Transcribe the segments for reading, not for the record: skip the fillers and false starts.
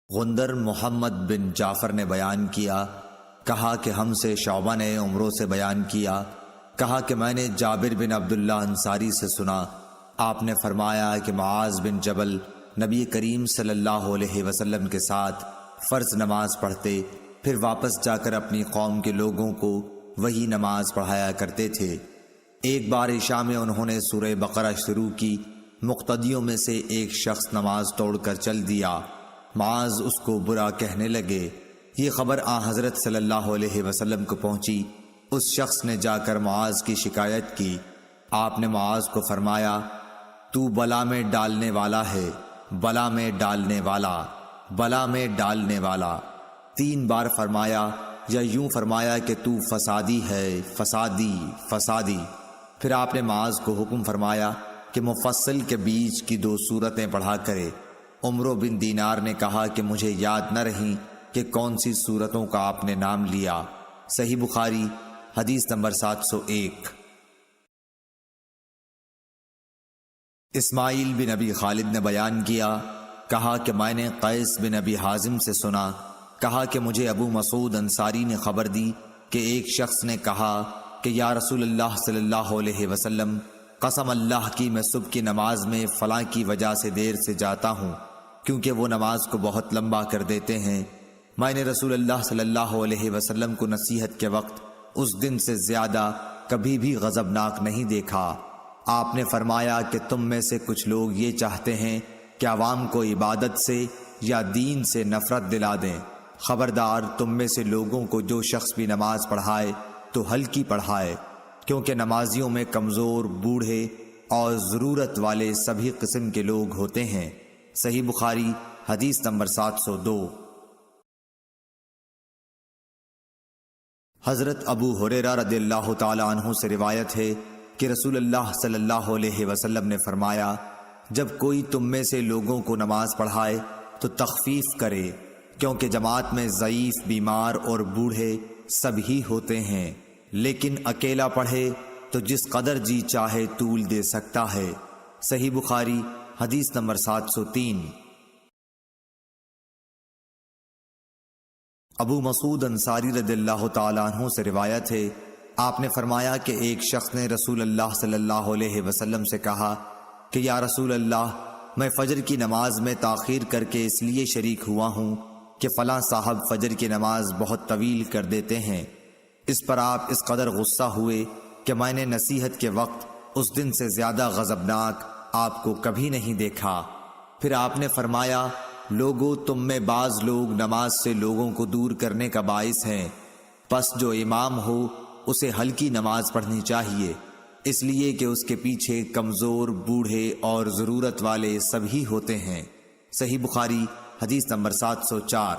غندر محمد بن جعفر نے بیان کیا، کہا کہ ہم سے شعبہ نے عمرو سے بیان کیا، کہا کہ میں نے جابر بن عبداللہ انصاری سے سنا، آپ نے فرمایا کہ معاذ بن جبل نبی کریم صلی اللہ علیہ وسلم کے ساتھ فرض نماز پڑھتے، پھر واپس جا کر اپنی قوم کے لوگوں کو وہی نماز پڑھایا کرتے تھے۔ ایک بار عشاء میں انہوں نے سورہ بقرہ شروع کی، مقتدیوں میں سے ایک شخص نماز توڑ کر چل دیا، معاذ اس کو برا کہنے لگے۔ یہ خبر حضرت صلی اللہ علیہ وسلم کو پہنچی، اس شخص نے جا کر معاذ کی شکایت کی۔ آپ نے معاذ کو فرمایا، تو بلا میں ڈالنے والا ہے، بلا میں ڈالنے والا، بلا میں ڈالنے والا 3 بار فرمایا، یا یوں فرمایا کہ تو فسادی ہے، فسادی، فسادی۔ پھر آپ نے معاذ کو حکم فرمایا کہ مفصل کے بیچ کی 2 سورتیں پڑھا کرے۔ عمرو بن دینار نے کہا کہ مجھے یاد نہ رہیں کہ کون سی سورتوں کا آپ نے نام لیا۔ صحیح بخاری حدیث نمبر 701۔ اسماعیل بن ابی خالد نے بیان کیا، کہا کہ میں نے قیس بن ابی حازم سے سنا، کہا کہ مجھے ابو مسعود انصاری نے خبر دی کہ ایک شخص نے کہا کہ یا رسول اللہ صلی اللہ علیہ وسلم، قسم اللہ کی میں صبح کی نماز میں فلاں کی وجہ سے دیر سے جاتا ہوں، کیونکہ وہ نماز کو بہت لمبا کر دیتے ہیں۔ میں نے رسول اللہ صلی اللہ علیہ وسلم کو نصیحت کے وقت اس دن سے زیادہ کبھی بھی غضبناک نہیں دیکھا۔ آپ نے فرمایا کہ تم میں سے کچھ لوگ یہ چاہتے ہیں کہ عوام کو عبادت سے یا دین سے نفرت دلا دیں۔ خبردار، تم میں سے لوگوں کو جو شخص بھی نماز پڑھائے تو ہلکی پڑھائے، کیونکہ نمازیوں میں کمزور، بوڑھے اور ضرورت والے سبھی قسم کے لوگ ہوتے ہیں۔ صحیح بخاری حدیث نمبر 702۔ حضرت ابو ہریرہ رضی اللہ تعالی عنہ سے روایت ہے کہ رسول اللہ صلی اللہ علیہ وسلم نے فرمایا، جب کوئی تم میں سے لوگوں کو نماز پڑھائے تو تخفیف کرے، کیونکہ جماعت میں ضعیف، بیمار اور بوڑھے سب ہی ہوتے ہیں، لیکن اکیلا پڑھے تو جس قدر جی چاہے طول دے سکتا ہے۔ صحیح بخاری حدیث نمبر 703۔ ابو مسعود انصاری رضی اللہ تعالیٰ عنہ سے روایت ہے، آپ نے فرمایا کہ ایک شخص نے رسول اللہ صلی اللہ علیہ وسلم سے کہا کہ یا رسول اللہ، میں فجر کی نماز میں تاخیر کر کے اس لیے شریک ہوا ہوں کہ فلاں صاحب فجر کی نماز بہت طویل کر دیتے ہیں۔ اس پر آپ اس قدر غصہ ہوئے کہ میں نے نصیحت کے وقت اس دن سے زیادہ غضبناک آپ کو کبھی نہیں دیکھا۔ پھر آپ نے فرمایا، لوگو، تم میں بعض لوگ نماز سے لوگوں کو دور کرنے کا باعث ہیں، پس جو امام ہو اسے ہلکی نماز پڑھنی چاہیے، اس لیے کہ اس کے پیچھے کمزور، بوڑھے اور ضرورت والے سبھی ہوتے ہیں۔ صحیح بخاری حدیث نمبر 704۔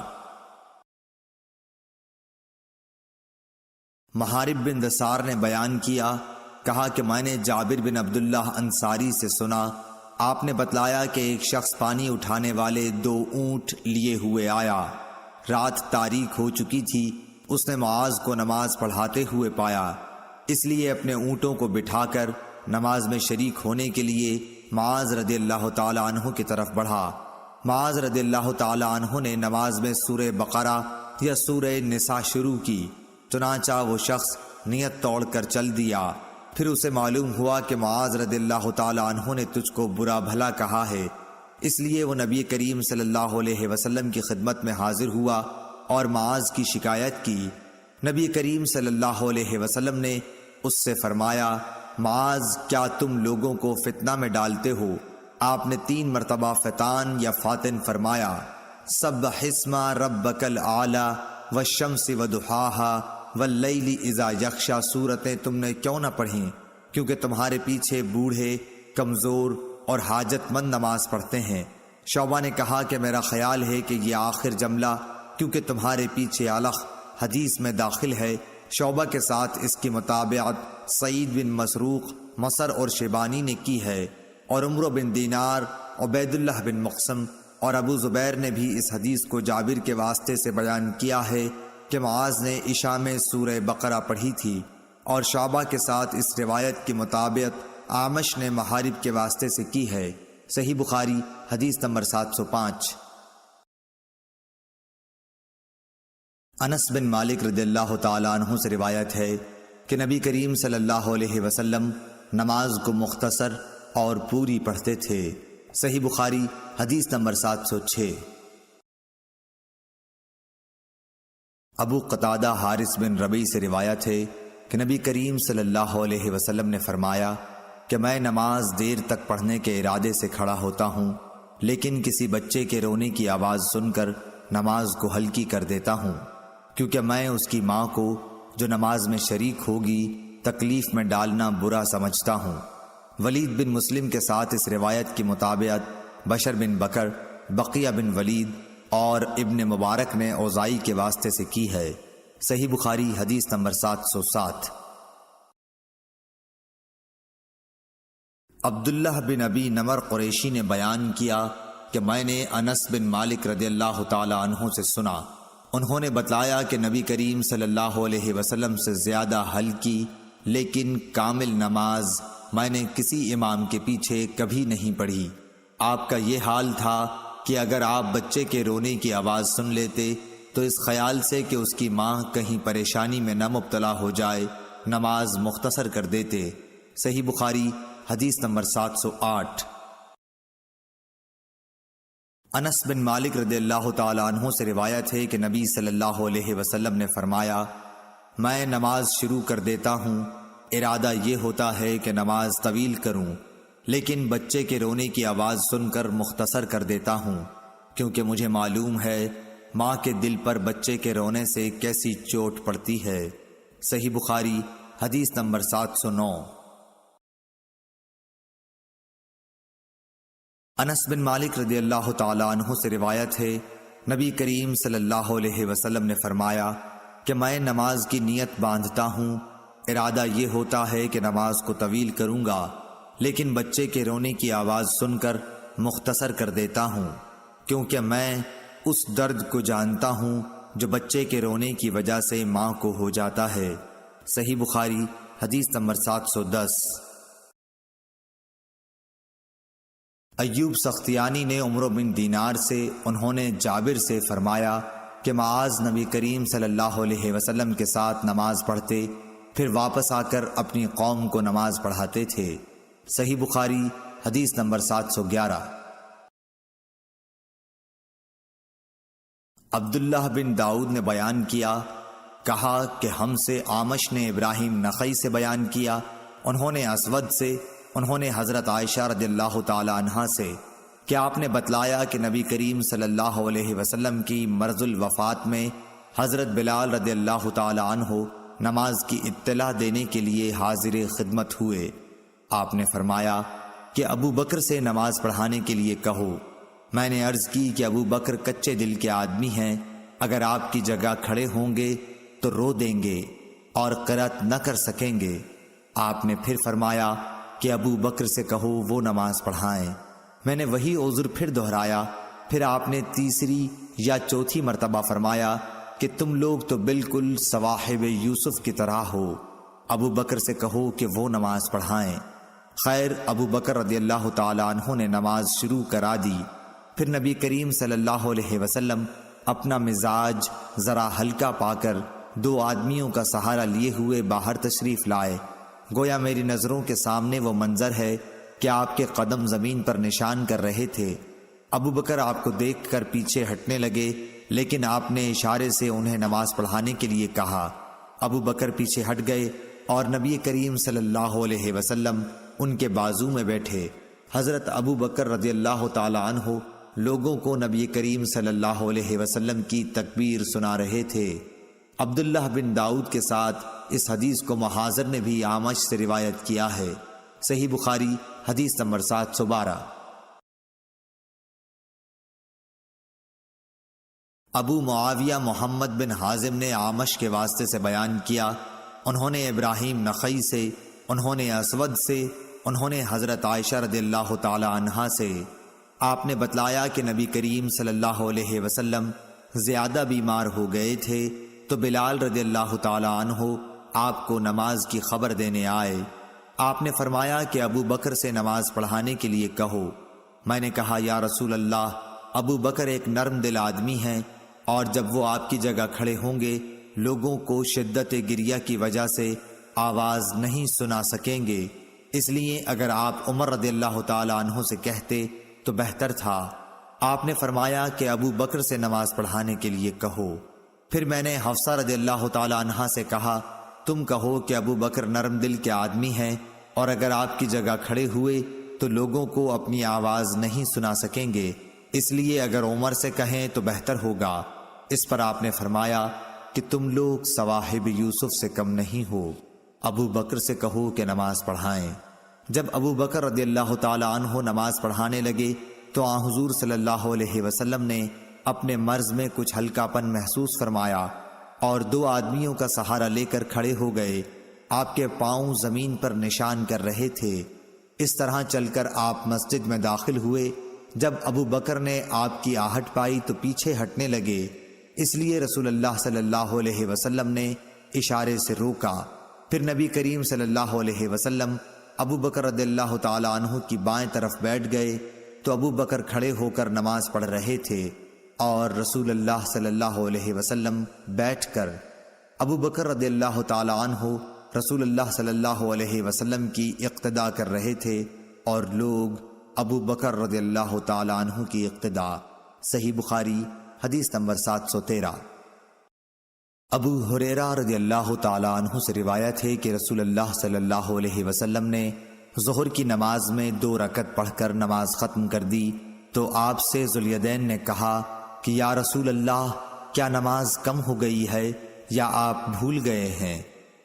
محارب بن دثار نے بیان کیا، کہا کہ میں نے جابر بن عبداللہ انصاری سے سنا، آپ نے بتلایا کہ ایک شخص پانی اٹھانے والے 2 اونٹ لیے ہوئے آیا۔ رات تاریک ہو چکی تھی، اس نے معاذ کو نماز پڑھاتے ہوئے پایا، اس لیے اپنے اونٹوں کو بٹھا کر نماز میں شریک ہونے کے لیے معاذ رضی اللہ تعالی عنہ کی طرف بڑھا۔ معاذ رضی اللہ تعالی عنہ نے نماز میں سورہ بقرہ یا سورہ نساء شروع کی، چنانچہ وہ شخص نیت توڑ کر چل دیا۔ پھر اسے معلوم ہوا کہ معاذ رضی اللہ تعالی عنہ نے تجھ کو برا بھلا کہا ہے، اس لیے وہ نبی کریم صلی اللہ علیہ وسلم کی خدمت میں حاضر ہوا اور معاذ کی شکایت کی۔ نبی کریم صلی اللہ علیہ وسلم نے اس سے فرمایا، معاذ، کیا تم لوگوں کو فتنہ میں ڈالتے ہو؟ آپ نے 3 مرتبہ فتان یا فاتن فرمایا۔ سبح اسم ربک الاعلی والشمس وضحاها واللیل اذا یغشی سورتیں تم نے کیوں نہ پڑھیں؟ کیونکہ تمہارے پیچھے بوڑھے، کمزور اور حاجت مند نماز پڑھتے ہیں۔ شعبہ نے کہا کہ میرا خیال ہے کہ یہ آخر جملہ کیونکہ تمہارے پیچھے علق حدیث میں داخل ہے۔ شعبہ کے ساتھ اس کی مطابقت سعید بن مسروق، مصر اور شیبانی نے کی ہے، اور عمرو بن دینار، عبید اللہ بن مقسم اور ابو زبیر نے بھی اس حدیث کو جابر کے واسطے سے بیان کیا ہے کہ معاذ نے عشاء میں سورہ بقرہ پڑھی تھی، اور شعبہ کے ساتھ اس روایت کی مطابقت اعمش نے محارب کے واسطے سے کی ہے۔ صحیح بخاری حدیث نمبر 705۔ انس بن مالک رضی اللہ تعالیٰ عنہ سے روایت ہے کہ نبی کریم صلی اللہ علیہ وسلم نماز کو مختصر اور پوری پڑھتے تھے۔ صحیح بخاری حدیث نمبر 706۔ ابو قتادہ حارث بن ربیع سے روایت ہے کہ نبی کریم صلی اللہ علیہ وسلم نے فرمایا کہ میں نماز دیر تک پڑھنے کے ارادے سے کھڑا ہوتا ہوں، لیکن کسی بچے کے رونے کی آواز سن کر نماز کو ہلکی کر دیتا ہوں، کیونکہ میں اس کی ماں کو جو نماز میں شریک ہوگی تکلیف میں ڈالنا برا سمجھتا ہوں۔ ولید بن مسلم کے ساتھ اس روایت کی مطابقت بشر بن بکر، بقیہ بن ولید اور ابن مبارک نے اوزائی کے واسطے سے کی ہے۔ صحیح بخاری حدیث نمبر 707۔ عبداللہ بن ابی نمر قریشی نے بیان کیا کہ میں نے انس بن مالک رضی اللہ تعالی عنہ سے سنا، انہوں نے بتلایا کہ نبی کریم صلی اللہ علیہ وسلم سے زیادہ ہلکی لیکن کامل نماز میں نے کسی امام کے پیچھے کبھی نہیں پڑھی۔ آپ کا یہ حال تھا کہ اگر آپ بچے کے رونے کی آواز سن لیتے تو اس خیال سے کہ اس کی ماں کہیں پریشانی میں نہ مبتلا ہو جائے نماز مختصر کر دیتے۔ صحیح بخاری حدیث نمبر 708۔ انس بن مالک رضی اللہ تعالی عنہ سے روایت ہے کہ نبی صلی اللہ علیہ وسلم نے فرمایا، میں نماز شروع کر دیتا ہوں، ارادہ یہ ہوتا ہے کہ نماز طویل کروں، لیکن بچے کے رونے کی آواز سن کر مختصر کر دیتا ہوں، کیونکہ مجھے معلوم ہے ماں کے دل پر بچے کے رونے سے کیسی چوٹ پڑتی ہے۔ صحیح بخاری حدیث نمبر 709۔ انس بن مالک رضی اللہ تعالی عنہ سے روایت ہے نبی کریم صلی اللہ علیہ وسلم نے فرمایا کہ میں نماز کی نیت باندھتا ہوں، ارادہ یہ ہوتا ہے کہ نماز کو طویل کروں گا، لیکن بچے کے رونے کی آواز سن کر مختصر کر دیتا ہوں، کیونکہ میں اس درد کو جانتا ہوں جو بچے کے رونے کی وجہ سے ماں کو ہو جاتا ہے۔ صحیح بخاری حدیث نمبر 710۔ ایوب سختیانی نے عمر بن دینار سے، انہوں نے جابر سے فرمایا کہ معاذ نبی کریم صلی اللہ علیہ وسلم کے ساتھ نماز پڑھتے، پھر واپس آ کر اپنی قوم کو نماز پڑھاتے تھے۔ صحیح بخاری حدیث نمبر 711۔ عبداللہ بن داؤد نے بیان کیا، کہا کہ ہم سے آمش نے ابراہیم نخعی سے بیان کیا، انہوں نے اسود سے، انہوں نے حضرت عائشہ رضی اللہ تعالی عنہا سے کہ آپ نے بتلایا کہ نبی کریم صلی اللہ علیہ وسلم کی مرض الوفات میں حضرت بلال رضی اللہ تعالی عنہ نماز کی اطلاع دینے کے لیے حاضر خدمت ہوئے۔ آپ نے فرمایا کہ ابو بکر سے نماز پڑھانے کے لیے کہو۔ میں نے عرض کی کہ ابو بکر کچے دل کے آدمی ہیں، اگر آپ کی جگہ کھڑے ہوں گے تو رو دیں گے اور قرأت نہ کر سکیں گے۔ آپ نے پھر فرمایا کہ ابو بکر سے کہو وہ نماز پڑھائیں۔ میں نے وہی عذر پھر دہرایا، پھر آپ نے تیسری یا چوتھی مرتبہ فرمایا کہ تم لوگ تو بالکل صواحب یوسف کی طرح ہو، ابو بکر سے کہو کہ وہ نماز پڑھائیں۔ خیر ابو بکر رضی اللہ تعالی عنہ نے نماز شروع کرا دی، پھر نبی کریم صلی اللہ علیہ وسلم اپنا مزاج ذرا ہلکا پا کر 2 آدمیوں کا سہارا لیے ہوئے باہر تشریف لائے۔ گویا میری نظروں کے سامنے وہ منظر ہے کہ آپ کے قدم زمین پر نشان کر رہے تھے۔ ابو بکر آپ کو دیکھ کر پیچھے ہٹنے لگے، لیکن آپ نے اشارے سے انہیں نماز پڑھانے کے لیے کہا۔ ابو بکر پیچھے ہٹ گئے اور نبی کریم صلی اللہ علیہ وسلم ان کے بازو میں بیٹھے۔ حضرت ابو بکر رضی اللہ تعالی عنہ لوگوں کو نبی کریم صلی اللہ علیہ وسلم کی تکبیر سنا رہے تھے۔ عبداللہ بن داؤد کے ساتھ اس حدیث کو محاذر نے بھی آمش سے روایت کیا ہے۔ صحیح بخاری حدیث نمبر 712۔ ابو معاویہ محمد بن حازم نے آمش کے واسطے سے بیان کیا، انہوں نے ابراہیم نخعی سے، انہوں نے اسود سے، انہوں نے حضرت عائشہ رضی اللہ تعالی عنہا سے۔ آپ نے بتلایا کہ نبی کریم صلی اللہ علیہ وسلم زیادہ بیمار ہو گئے تھے تو بلال رضی اللہ تعالی عنہ آپ کو نماز کی خبر دینے آئے۔ آپ نے فرمایا کہ ابو بکر سے نماز پڑھانے کے لیے کہو۔ میں نے کہا یا رسول اللہ، ابو بکر ایک نرم دل آدمی ہیں، اور جب وہ آپ کی جگہ کھڑے ہوں گے لوگوں کو شدت گریہ کی وجہ سے آواز نہیں سنا سکیں گے، اس لیے اگر آپ عمر رضی اللہ تعالی عنہ سے کہتے تو بہتر تھا۔ آپ نے فرمایا کہ ابو بکر سے نماز پڑھانے کے لیے کہو۔ پھر میں نے حفصہ رضی اللہ تعالی عنہ سے کہا تم کہو کہ ابو بکر نرم دل کے آدمی ہیں، اور اگر آپ کی جگہ کھڑے ہوئے تو لوگوں کو اپنی آواز نہیں سنا سکیں گے، اس لیے اگر عمر سے کہیں تو بہتر ہوگا۔ اس پر آپ نے فرمایا کہ تم لوگ صواحب یوسف سے کم نہیں ہو، ابو بکر سے کہو کہ نماز پڑھائیں۔ جب ابو بکر رضی اللہ تعالی عنہ نماز پڑھانے لگے تو آن حضور صلی اللہ علیہ وسلم نے اپنے مرض میں کچھ ہلکا پن محسوس فرمایا اور 2 آدمیوں کا سہارا لے کر کھڑے ہو گئے۔ آپ کے پاؤں زمین پر نشان کر رہے تھے۔ اس طرح چل کر آپ مسجد میں داخل ہوئے۔ جب ابو بکر نے آپ کی آہٹ پائی تو پیچھے ہٹنے لگے، اس لیے رسول اللہ صلی اللہ علیہ وسلم نے اشارے سے روکا۔ پھر نبی کریم صلی اللہ علیہ وسلم ابو بکر رضی اللہ تعالی عنہ کی بائیں طرف بیٹھ گئے تو ابو بکر کھڑے ہو کر نماز پڑھ رہے تھے اور رسول اللہ صلی اللہ علیہ وسلم بیٹھ کر ابو بکر رضی اللہ تعالی عنہ رسول اللہ صلی اللہ علیہ وسلم کی اقتداء کر رہے تھے اور لوگ ابو بکر رضی اللہ تعالی عنہ کی اقتداء۔ صحیح بخاری حدیث نمبر 713۔ ابو ہریرہ رضی اللہ تعالی عنہ سے روایت ہے کہ رسول اللہ صلی اللہ علیہ وسلم نے ظہر کی نماز میں 2 رکعت پڑھ کر نماز ختم کر دی تو آپ سے ذوالیدین نے کہا کہ یا رسول اللہ کیا نماز کم ہو گئی ہے یا آپ بھول گئے ہیں؟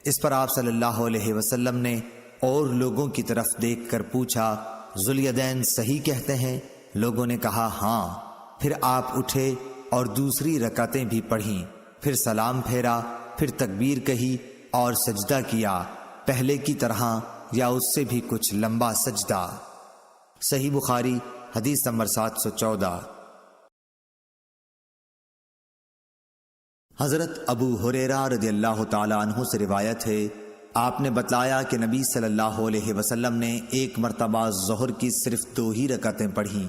اس پر آپ صلی اللہ علیہ وسلم نے اور لوگوں کی طرف دیکھ کر پوچھا ذوالیدین صحیح کہتے ہیں؟ لوگوں نے کہا ہاں۔ پھر آپ اٹھے اور دوسری رکعتیں بھی پڑھیں، پھر سلام پھیرا، پھر تکبیر کہی اور سجدہ کیا، پہلے کی طرح یا اس سے بھی کچھ لمبا سجدہ۔ صحیح بخاری حدیث نمبر 714۔ حضرت ابو ہریرہ رضی اللہ تعالی عنہ سے روایت ہے آپ نے بتلایا کہ نبی صلی اللہ علیہ وسلم نے ایک مرتبہ ظہر کی صرف 2 ہی رکعتیں پڑھیں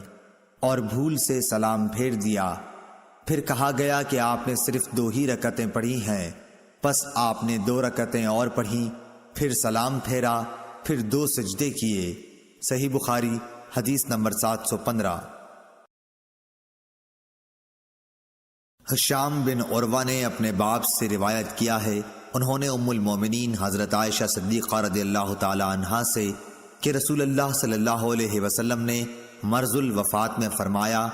اور بھول سے سلام پھیر دیا۔ پھر کہا گیا کہ آپ نے صرف 2 ہی رکعتیں پڑھی ہیں، پس آپ نے 2 رکعتیں اور پڑھیں، پھر سلام پھیرا، پھر 2 سجدے کیے۔ صحیح بخاری حدیث نمبر 715۔ ہشام بن عروہ نے اپنے باپ سے روایت کیا ہے، انہوں نے ام المومنین حضرت عائشہ صدیقہ رضی اللہ تعالی عنہا سے کہ رسول اللہ صلی اللہ علیہ وسلم نے مرض الوفات میں فرمایا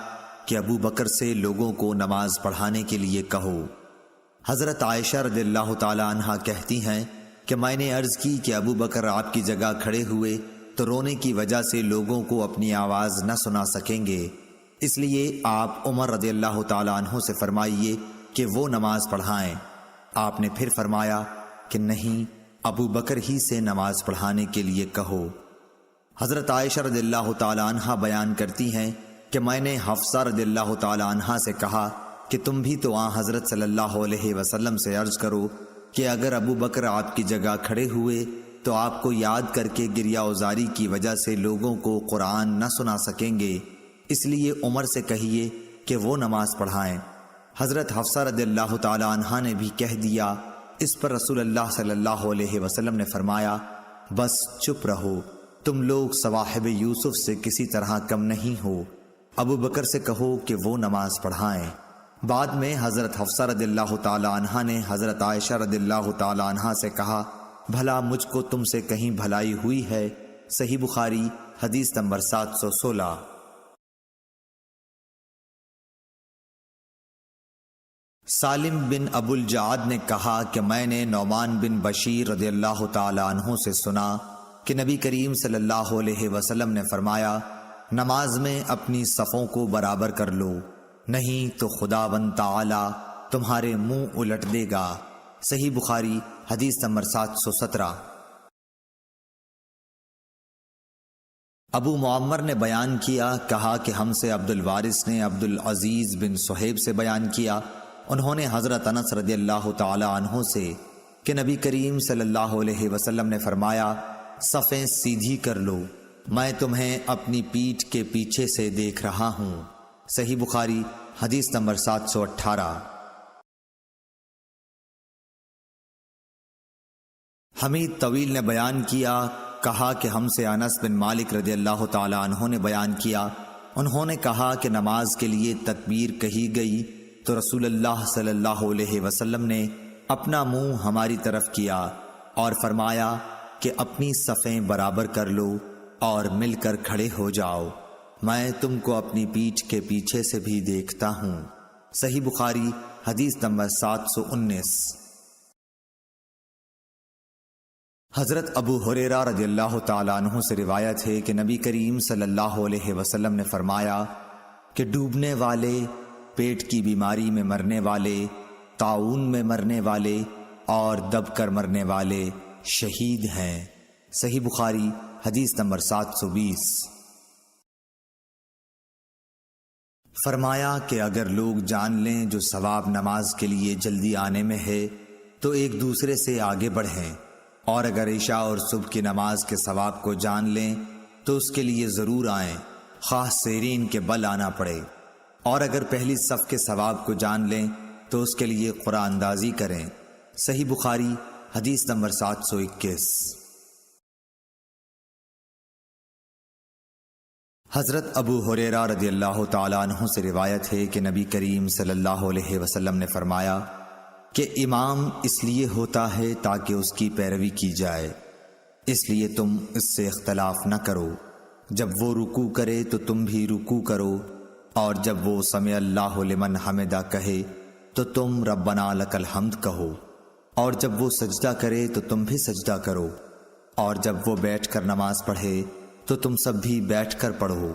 کہ ابو بکر سے لوگوں کو نماز پڑھانے کے لیے کہو۔ حضرت عائشہ رضی اللہ تعالی عنہا کہتی ہیں کہ میں نے عرض کی کہ ابو بکر آپ کی جگہ کھڑے ہوئے تو رونے کی وجہ سے لوگوں کو اپنی آواز نہ سنا سکیں گے، اس لیے آپ عمر رضی اللہ تعالی عنہ سے فرمائیے کہ وہ نماز پڑھائیں۔ آپ نے پھر فرمایا کہ نہیں، ابو بکر ہی سے نماز پڑھانے کے لیے کہو۔ حضرت عائشہ رضی اللہ تعالی عنہا بیان کرتی ہیں کہ میں نے حفصہ رضی اللہ تعالی عنہا سے کہا کہ تم بھی تو حضرت صلی اللہ علیہ وسلم سے عرض کرو کہ اگر ابو بکر آپ کی جگہ کھڑے ہوئے تو آپ کو یاد کر کے گریہ اوزاری کی وجہ سے لوگوں کو قرآن نہ سنا سکیں گے، اس لیے عمر سے کہیے کہ وہ نماز پڑھائیں۔ حضرت حفصہ رضی اللہ تعالی عنہا نے بھی کہہ دیا۔ اس پر رسول اللہ صلی اللہ علیہ وسلم نے فرمایا بس چپ رہو، تم لوگ صواحب یوسف سے کسی طرح کم نہیں ہو، ابو بکر سے کہو کہ وہ نماز پڑھائیں۔ بعد میں حضرت حفصہ رضی اللہ تعالی عنہا نے حضرت عائشہ رضی اللہ تعالی عنہا سے کہا بھلا مجھ کو تم سے کہیں بھلائی ہوئی ہے؟ صحیح بخاری حدیث نمبر 716۔ سالم بن ابو الجعد نے کہا کہ میں نے نعمان بن بشیر رضی اللہ تعالی عنہ سے سنا کہ نبی کریم صلی اللہ علیہ وسلم نے فرمایا نماز میں اپنی صفوں کو برابر کر لو، نہیں تو خداوند تعالی تمہارے منہ الٹ دے گا۔ صحیح بخاری حدیث نمبر 717۔ ابو معمر نے بیان کیا، کہا کہ ہم سے عبد الوارث نے عبد العزیز بن صہیب سے بیان کیا، انہوں نے حضرت انس رضی اللہ تعالی عنہ سے کہ نبی کریم صلی اللہ علیہ وسلم نے فرمایا صفیں سیدھی کر لو، میں تمہیں اپنی پیٹھ کے پیچھے سے دیکھ رہا ہوں۔ صحیح بخاری حدیث نمبر 718۔ حمید طویل نے بیان کیا، کہا کہ ہم سے انس بن مالک رضی اللہ تعالی عنہ نے بیان کیا، انہوں نے کہا کہ نماز کے لیے تکبیر کہی گئی تو رسول اللہ صلی اللہ علیہ وسلم نے اپنا منہ ہماری طرف کیا اور فرمایا کہ اپنی صفیں برابر کر لو اور مل کر کھڑے ہو جاؤ، میں تم کو اپنی پیٹھ کے پیچھے سے بھی دیکھتا ہوں۔ صحیح بخاری حدیث نمبر 719۔ حضرت ابو ہریرہ رضی اللہ تعالیٰ عنہ سے روایت ہے کہ نبی کریم صلی اللہ علیہ وسلم نے فرمایا کہ ڈوبنے والے، پیٹ کی بیماری میں مرنے والے، طاعون میں مرنے والے اور دب کر مرنے والے شہید ہیں۔ صحیح بخاری حدیث نمبر 720۔ فرمایا کہ اگر لوگ جان لیں جو ثواب نماز کے لیے جلدی آنے میں ہے تو ایک دوسرے سے آگے بڑھیں، اور اگر عشاء اور صبح کی نماز کے ثواب کو جان لیں تو اس کے لیے ضرور آئیں، خواہ سیرین کے بل آنا پڑے، اور اگر پہلی صف کے ثواب کو جان لیں تو اس کے لیے قرآن اندازی کریں۔ صحیح بخاری حدیث نمبر 721۔ حضرت ابو ہریرہ رضی اللہ تعالیٰ عنہ سے روایت ہے کہ نبی کریم صلی اللہ علیہ وسلم نے فرمایا کہ امام اس لیے ہوتا ہے تاکہ اس کی پیروی کی جائے، اس لیے تم اس سے اختلاف نہ کرو، جب وہ رکوع کرے تو تم بھی رکوع کرو، اور جب وہ سمع اللہ لمن حمدہ کہے تو تم ربنا لک الحمد کہو، اور جب وہ سجدہ کرے تو تم بھی سجدہ کرو، اور جب وہ بیٹھ کر نماز پڑھے تو تم سب بھی بیٹھ کر پڑھو،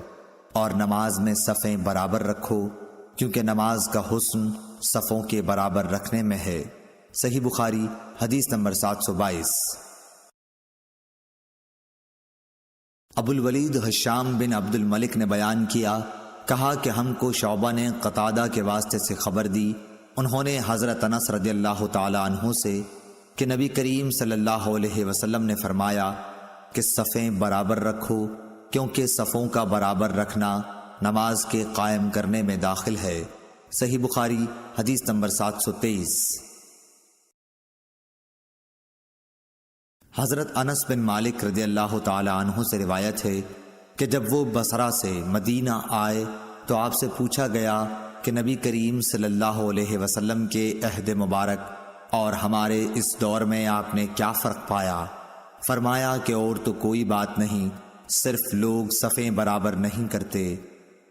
اور نماز میں صفیں برابر رکھو، کیونکہ نماز کا حسن صفوں کے برابر رکھنے میں ہے۔ صحیح بخاری حدیث نمبر 722۔ ابو الولید ہشام بن عبد الملک نے بیان کیا، کہا کہ ہم کو شعبہ نے قتادہ کے واسطے سے خبر دی، انہوں نے حضرت انس رضی اللہ تعالی عنہ سے کہ نبی کریم صلی اللہ علیہ وسلم نے فرمایا کہ صفیں برابر رکھو، کیونکہ صفوں کا برابر رکھنا نماز کے قائم کرنے میں داخل ہے۔ صحیح بخاری حدیث نمبر 723۔ حضرت انس بن مالک رضی اللہ تعالی عنہ سے روایت ہے کہ جب وہ بصرہ سے مدینہ آئے تو آپ سے پوچھا گیا کہ نبی کریم صلی اللہ علیہ وسلم کے عہد مبارک اور ہمارے اس دور میں آپ نے کیا فرق پایا؟ فرمایا کہ اور تو کوئی بات نہیں، صرف لوگ صفیں برابر نہیں کرتے۔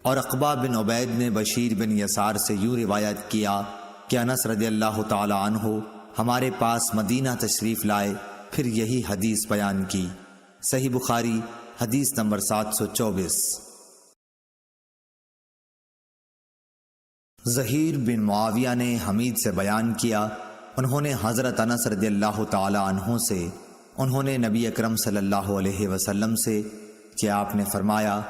اور عقبہ بن عبید نے بشیر بن یسار سے یوں روایت کیا کہ انس رضی اللہ تعالی عنہ ہمارے پاس مدینہ تشریف لائے، پھر یہی حدیث بیان کی۔ صحیح بخاری حدیث نمبر 724۔ ظہیر بن معاویہ نے حمید سے بیان کیا، انہوں نے حضرت انس رضی اللہ تعالی عنہ سے، انہوں نے نبی اکرم صلی اللہ علیہ وسلم سے کہ آپ نے فرمایا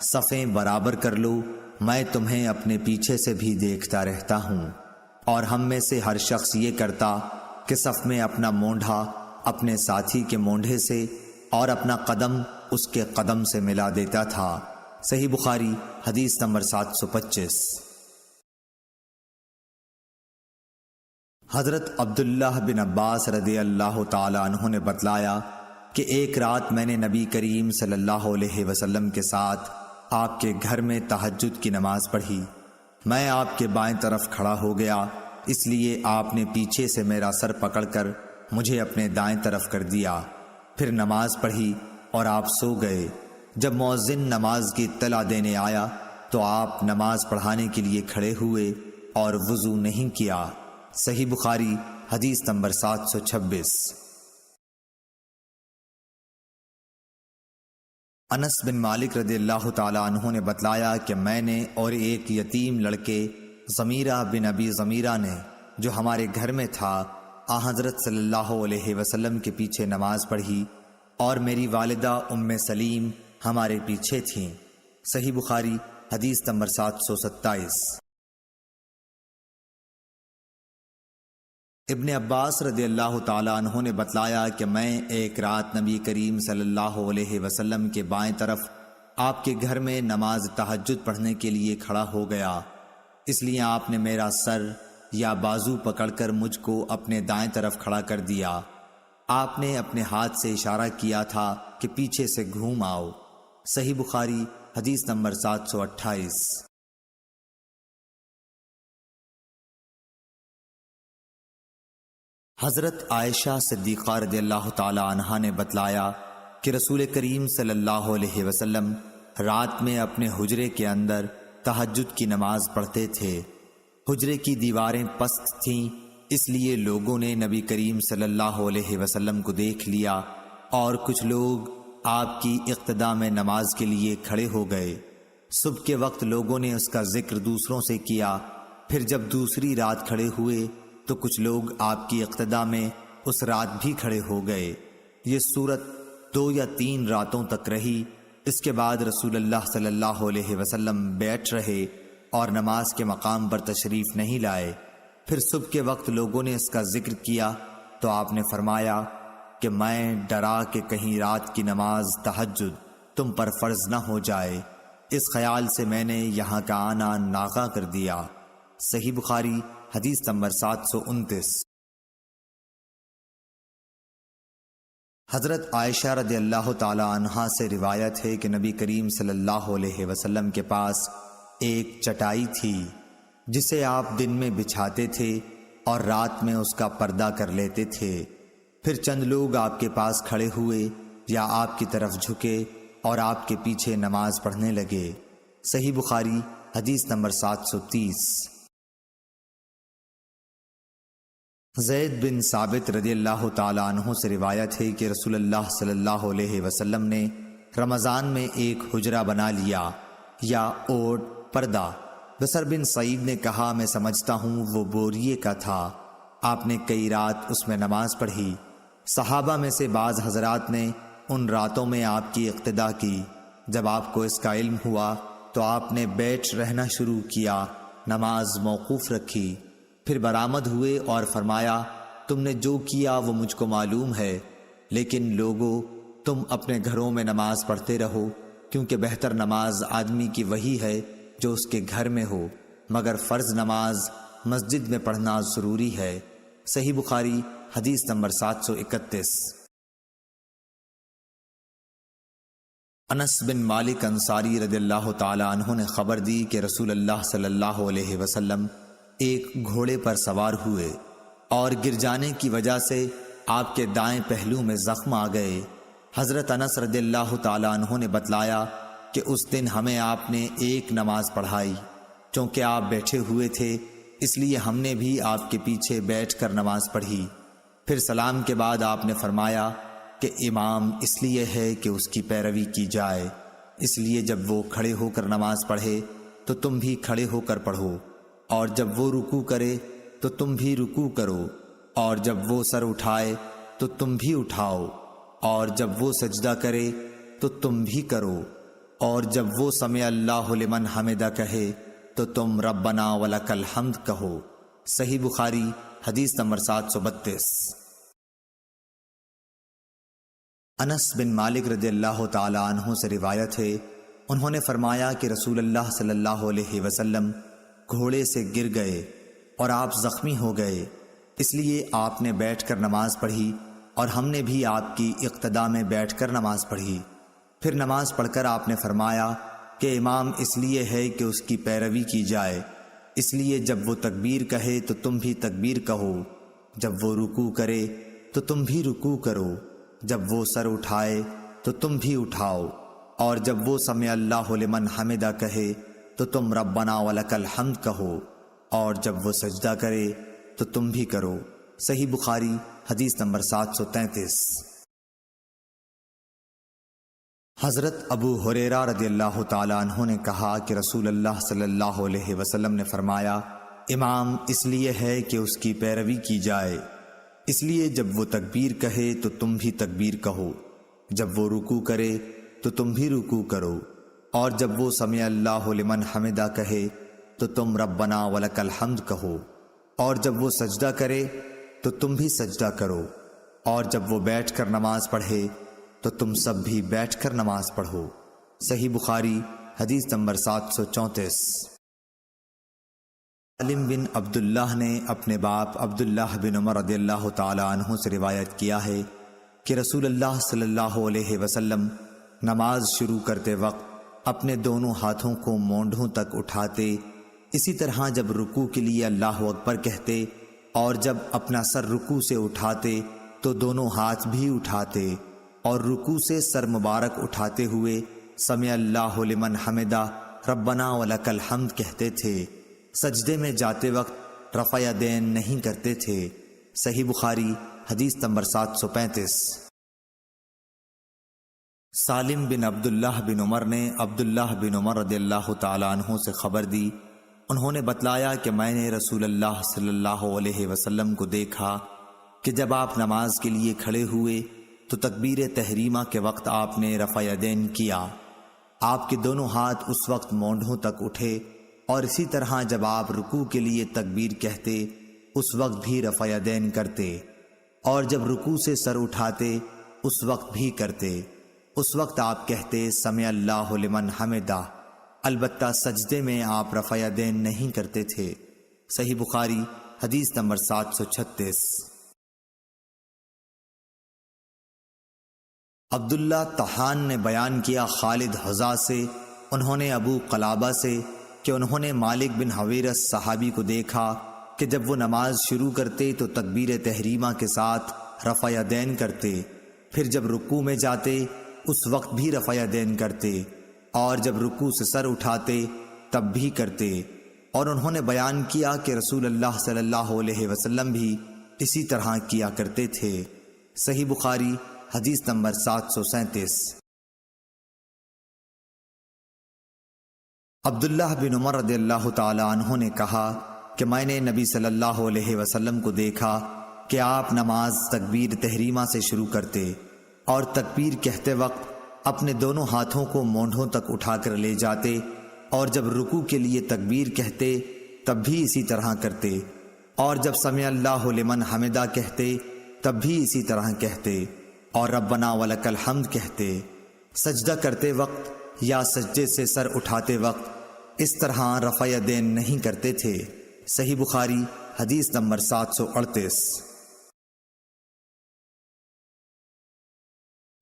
صفیں برابر کر لو، میں تمہیں اپنے پیچھے سے بھی دیکھتا رہتا ہوں، اور ہم میں سے ہر شخص یہ کرتا کہ صف میں اپنا مونڈھا اپنے ساتھی کے مونڈھے سے اور اپنا قدم اس کے قدم سے ملا دیتا تھا۔ صحیح بخاری حدیث نمبر 725۔ حضرت عبداللہ بن عباس رضی اللہ تعالی عنہ نے بتلایا کہ ایک رات میں نے نبی کریم صلی اللہ علیہ وسلم کے ساتھ آپ کے گھر میں تہجد کی نماز پڑھی، میں آپ کے بائیں طرف کھڑا ہو گیا، اس لیے آپ نے پیچھے سے میرا سر پکڑ کر مجھے اپنے دائیں طرف کر دیا، پھر نماز پڑھی اور آپ سو گئے۔ جب مؤذن نماز کی اطلاع دینے آیا تو آپ نماز پڑھانے کے لیے کھڑے ہوئے اور وضو نہیں کیا۔ صحیح بخاری حدیث نمبر 726۔ انس بن مالک رضی اللہ تعالی عنہ نے بتلایا کہ میں نے اور ایک یتیم لڑکے ضمیرہ بن ابی ضمیرہ نے جو ہمارے گھر میں تھا آن حضرت صلی اللہ علیہ وسلم کے پیچھے نماز پڑھی، اور میری والدہ ام سلیم ہمارے پیچھے تھیں۔ صحیح بخاری حدیث نمبر 727۔ ابن عباس رضی اللہ تعالی عنہ نے بتلایا کہ میں ایک رات نبی کریم صلی اللہ علیہ وسلم کے بائیں طرف آپ کے گھر میں نماز تہجد پڑھنے کے لیے کھڑا ہو گیا، اس لیے آپ نے میرا سر یا بازو پکڑ کر مجھ کو اپنے دائیں طرف کھڑا کر دیا۔ آپ نے اپنے ہاتھ سے اشارہ کیا تھا کہ پیچھے سے گھوم آؤ۔ صحیح بخاری حدیث نمبر 728۔ حضرت عائشہ صدیقہ رضی اللہ تعالی عنہا نے بتلایا کہ رسول کریم صلی اللہ علیہ وسلم رات میں اپنے حجرے کے اندر تہجد کی نماز پڑھتے تھے۔ حجرے کی دیواریں پست تھیں، اس لیے لوگوں نے نبی کریم صلی اللہ علیہ وسلم کو دیکھ لیا اور کچھ لوگ آپ کی اقتداء میں نماز کے لیے کھڑے ہو گئے۔ صبح کے وقت لوگوں نے اس کا ذکر دوسروں سے کیا، پھر جب دوسری رات کھڑے ہوئے تو کچھ لوگ آپ کی اقتداء میں اس رات بھی کھڑے ہو گئے۔ یہ صورت 2 یا 3 راتوں تک رہی۔ اس کے بعد رسول اللہ صلی اللہ علیہ وسلم بیٹھ رہے اور نماز کے مقام پر تشریف نہیں لائے۔ پھر صبح کے وقت لوگوں نے اس کا ذکر کیا تو آپ نے فرمایا کہ میں ڈرا کہ کہیں رات کی نماز تہجد تم پر فرض نہ ہو جائے، اس خیال سے میں نے یہاں کا آنا ناغہ کر دیا۔ صحیح بخاری حدیث نمبر 729۔ حضرت عائشہ رضی اللہ تعالی عنہا سے روایت ہے کہ نبی کریم صلی اللہ علیہ وسلم کے پاس ایک چٹائی تھی جسے آپ دن میں بچھاتے تھے اور رات میں اس کا پردہ کر لیتے تھے۔ پھر چند لوگ آپ کے پاس کھڑے ہوئے یا آپ کی طرف جھکے اور آپ کے پیچھے نماز پڑھنے لگے۔ صحیح بخاری حدیث نمبر 730۔ زید بن ثابت رضی اللہ تعالی عنہ سے روایت ہے کہ رسول اللہ صلی اللہ علیہ وسلم نے رمضان میں ایک حجرہ بنا لیا یا اوٹ پردہ۔ بصر بن سعید نے کہا میں سمجھتا ہوں وہ بوریے کا تھا۔ آپ نے کئی رات اس میں نماز پڑھی۔ صحابہ میں سے بعض حضرات نے ان راتوں میں آپ کی اقتداء کی۔ جب آپ کو اس کا علم ہوا تو آپ نے بیٹھ رہنا شروع کیا، نماز موقوف رکھی، پھر برآمد ہوئے اور فرمایا تم نے جو کیا وہ مجھ کو معلوم ہے، لیکن لوگو تم اپنے گھروں میں نماز پڑھتے رہو، کیونکہ بہتر نماز آدمی کی وہی ہے جو اس کے گھر میں ہو، مگر فرض نماز مسجد میں پڑھنا ضروری ہے۔ صحیح بخاری حدیث نمبر 731۔ انس بن مالک انصاری رضی اللہ تعالی عنہ نے خبر دی کہ رسول اللہ صلی اللہ علیہ وسلم ایک گھوڑے پر سوار ہوئے اور گر جانے کی وجہ سے آپ کے دائیں پہلو میں زخم آ گئے۔ حضرت انس رضی اللہ تعالی عنہ نے بتلایا کہ اس دن ہمیں آپ نے ایک نماز پڑھائی، چونکہ آپ بیٹھے ہوئے تھے اس لیے ہم نے بھی آپ کے پیچھے بیٹھ کر نماز پڑھی۔ پھر سلام کے بعد آپ نے فرمایا کہ امام اس لیے ہے کہ اس کی پیروی کی جائے، اس لیے جب وہ کھڑے ہو کر نماز پڑھے تو تم بھی کھڑے ہو کر پڑھو، اور جب وہ رکوع کرے تو تم بھی رکوع کرو، اور جب وہ سر اٹھائے تو تم بھی اٹھاؤ، اور جب وہ سجدہ کرے تو تم بھی کرو، اور جب وہ سمع اللہ لمن حمدہ کہے تو تم ربنا ولک الحمد کہو۔ صحیح بخاری حدیث نمبر 732۔ انس بن مالک رضی اللہ تعالی عنہ سے روایت ہے، انہوں نے فرمایا کہ رسول اللہ صلی اللہ علیہ وسلم گھوڑے سے گر گئے اور آپ زخمی ہو گئے، اس لیے آپ نے بیٹھ کر نماز پڑھی اور ہم نے بھی آپ کی اقتداء میں بیٹھ کر نماز پڑھی۔ پھر نماز پڑھ کر آپ نے فرمایا کہ امام اس لیے ہے کہ اس کی پیروی کی جائے، اس لیے جب وہ تکبیر کہے تو تم بھی تکبیر کہو، جب وہ رکوع کرے تو تم بھی رکوع کرو، جب وہ سر اٹھائے تو تم بھی اٹھاؤ، اور جب وہ سمع اللہ لمن حمدہ کہے تو تم ربنا ولک الحمد کہو، اور جب وہ سجدہ کرے تو تم بھی کرو۔ صحیح بخاری حدیث نمبر 733۔ حضرت ابو ہریرہ رضی اللہ تعالی عنہ نے کہا کہ رسول اللہ صلی اللہ علیہ وسلم نے فرمایا امام اس لیے ہے کہ اس کی پیروی کی جائے، اس لیے جب وہ تکبیر کہے تو تم بھی تکبیر کہو، جب وہ رکوع کرے تو تم بھی رکوع کرو، اور جب وہ سمع اللہ لمن حمدہ کہے تو تم ربنا ولک الحمد کہو، اور جب وہ سجدہ کرے تو تم بھی سجدہ کرو، اور جب وہ بیٹھ کر نماز پڑھے تو تم سب بھی بیٹھ کر نماز پڑھو۔ صحیح بخاری حدیث نمبر 734۔ سالم بن عبداللہ نے اپنے باپ عبداللہ بن عمر رضی اللہ تعالیٰ عنہ سے روایت کیا ہے کہ رسول اللہ صلی اللہ علیہ وسلم نماز شروع کرتے وقت اپنے دونوں ہاتھوں کو مونڈھوں تک اٹھاتے، اسی طرح جب رکوع کے لیے اللہ اکبر کہتے اور جب اپنا سر رکوع سے اٹھاتے تو دونوں ہاتھ بھی اٹھاتے، اور رکوع سے سر مبارک اٹھاتے ہوئے سمع اللہ لمن حمدہ ربنا ولک الحمد کہتے تھے۔ سجدے میں جاتے وقت رفع یدین نہیں کرتے تھے۔ صحیح بخاری حدیث نمبر 735۔ سالم بن عبداللہ بن عمر نے عبداللہ بن عمر رضی اللہ تعالیٰ عنہ سے خبر دی، انہوں نے بتلایا کہ میں نے رسول اللہ صلی اللہ علیہ وسلم کو دیکھا کہ جب آپ نماز کے لیے کھڑے ہوئے تو تکبیر تحریمہ کے وقت آپ نے رفع یدین کیا، آپ کے دونوں ہاتھ اس وقت مونڈھوں تک اٹھے، اور اسی طرح جب آپ رکوع کے لیے تکبیر کہتے اس وقت بھی رفع یدین کرتے، اور جب رکوع سے سر اٹھاتے اس وقت بھی کرتے۔ اس وقت آپ کہتے سمع اللہ لمن حمدہ، البتہ سجدے میں آپ رفع یدین نہیں کرتے تھے۔ صحیح بخاری حدیث نمبر 736۔ عبداللہ طحان نے بیان کیا خالد حذا سے، انہوں نے ابو قلابہ سے کہ انہوں نے مالک بن حویرث صحابی کو دیکھا کہ جب وہ نماز شروع کرتے تو تکبیر تحریمہ کے ساتھ رفع یدین کرتے، پھر جب رکوع میں جاتے اس وقت بھی رفع یدین کرتے، اور جب رکوع سے سر اٹھاتے تب بھی کرتے، اور انہوں نے بیان کیا کہ رسول اللہ صلی اللہ علیہ وسلم بھی اسی طرح کیا کرتے تھے۔ صحیح بخاری حدیث نمبر 737۔ عبداللہ بن عمر رضی اللہ تعالی عنہ نے کہا کہ میں نے نبی صلی اللہ علیہ وسلم کو دیکھا کہ آپ نماز تکبیر تحریمہ سے شروع کرتے اور تکبیر کہتے وقت اپنے دونوں ہاتھوں کو مونڈھوں تک اٹھا کر لے جاتے، اور جب رکوع کے لیے تکبیر کہتے تب بھی اسی طرح کرتے، اور جب سمع اللہ لمن حمدہ کہتے تب بھی اسی طرح کہتے، اور ربنا ولک الحمد کہتے۔ سجدہ کرتے وقت یا سجدے سے سر اٹھاتے وقت اس طرح رفع یدین نہیں کرتے تھے۔ صحیح بخاری حدیث نمبر 738۔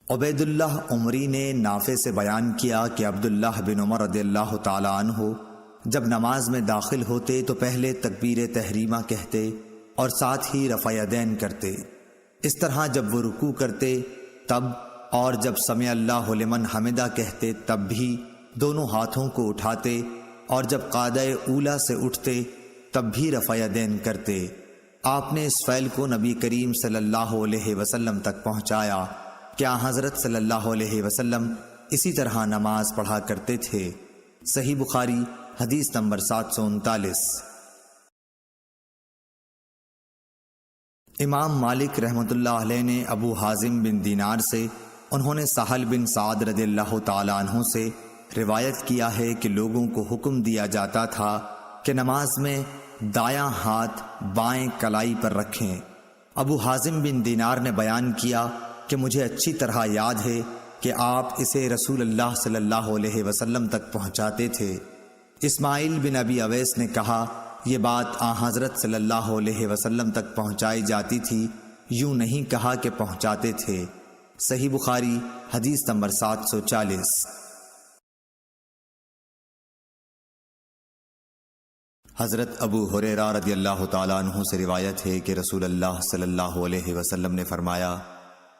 عبید اللہ عمری نے نافع سے بیان کیا کہ عبداللہ بن عمر رضی اللہ تعالی عنہ جب نماز میں داخل ہوتے تو پہلے تکبیر تحریمہ کہتے اور ساتھ ہی رفع یدین کرتے، اس طرح جب وہ رکوع کرتے تب، اور جب سمع اللہ لمن حمدہ کہتے تب بھی دونوں ہاتھوں کو اٹھاتے، اور جب قعدہ اولا سے اٹھتے تب بھی رفع یدین کرتے۔ آپ نے اس فعل کو نبی کریم صلی اللہ علیہ وسلم تک پہنچایا کہ حضرت صلی اللہ علیہ وسلم اسی طرح نماز پڑھا کرتے تھے۔ صحیح بخاری حدیث نمبر 739۔ امام مالک رحمۃ اللہ علیہ نے ابو حازم بن دینار سے، انہوں نے سہل بن سعد رضی اللہ تعالی عنہ سے روایت کیا ہے کہ لوگوں کو حکم دیا جاتا تھا کہ نماز میں دایاں ہاتھ بائیں کلائی پر رکھیں۔ ابو حازم بن دینار نے بیان کیا کہ مجھے اچھی طرح یاد ہے کہ آپ اسے رسول اللہ صلی اللہ علیہ وسلم تک پہنچاتے تھے۔ اسماعیل بن ابی اویس نے کہا یہ بات حضرت صلی اللہ علیہ وسلم تک پہنچائی جاتی تھی، یوں نہیں کہا کہ پہنچاتے تھے۔ صحیح بخاری حدیث نمبر 740۔ حضرت ابو ہریرہ رضی اللہ تعالیٰ عنہ سے روایت ہے کہ رسول اللہ صلی اللہ علیہ وسلم نے فرمایا،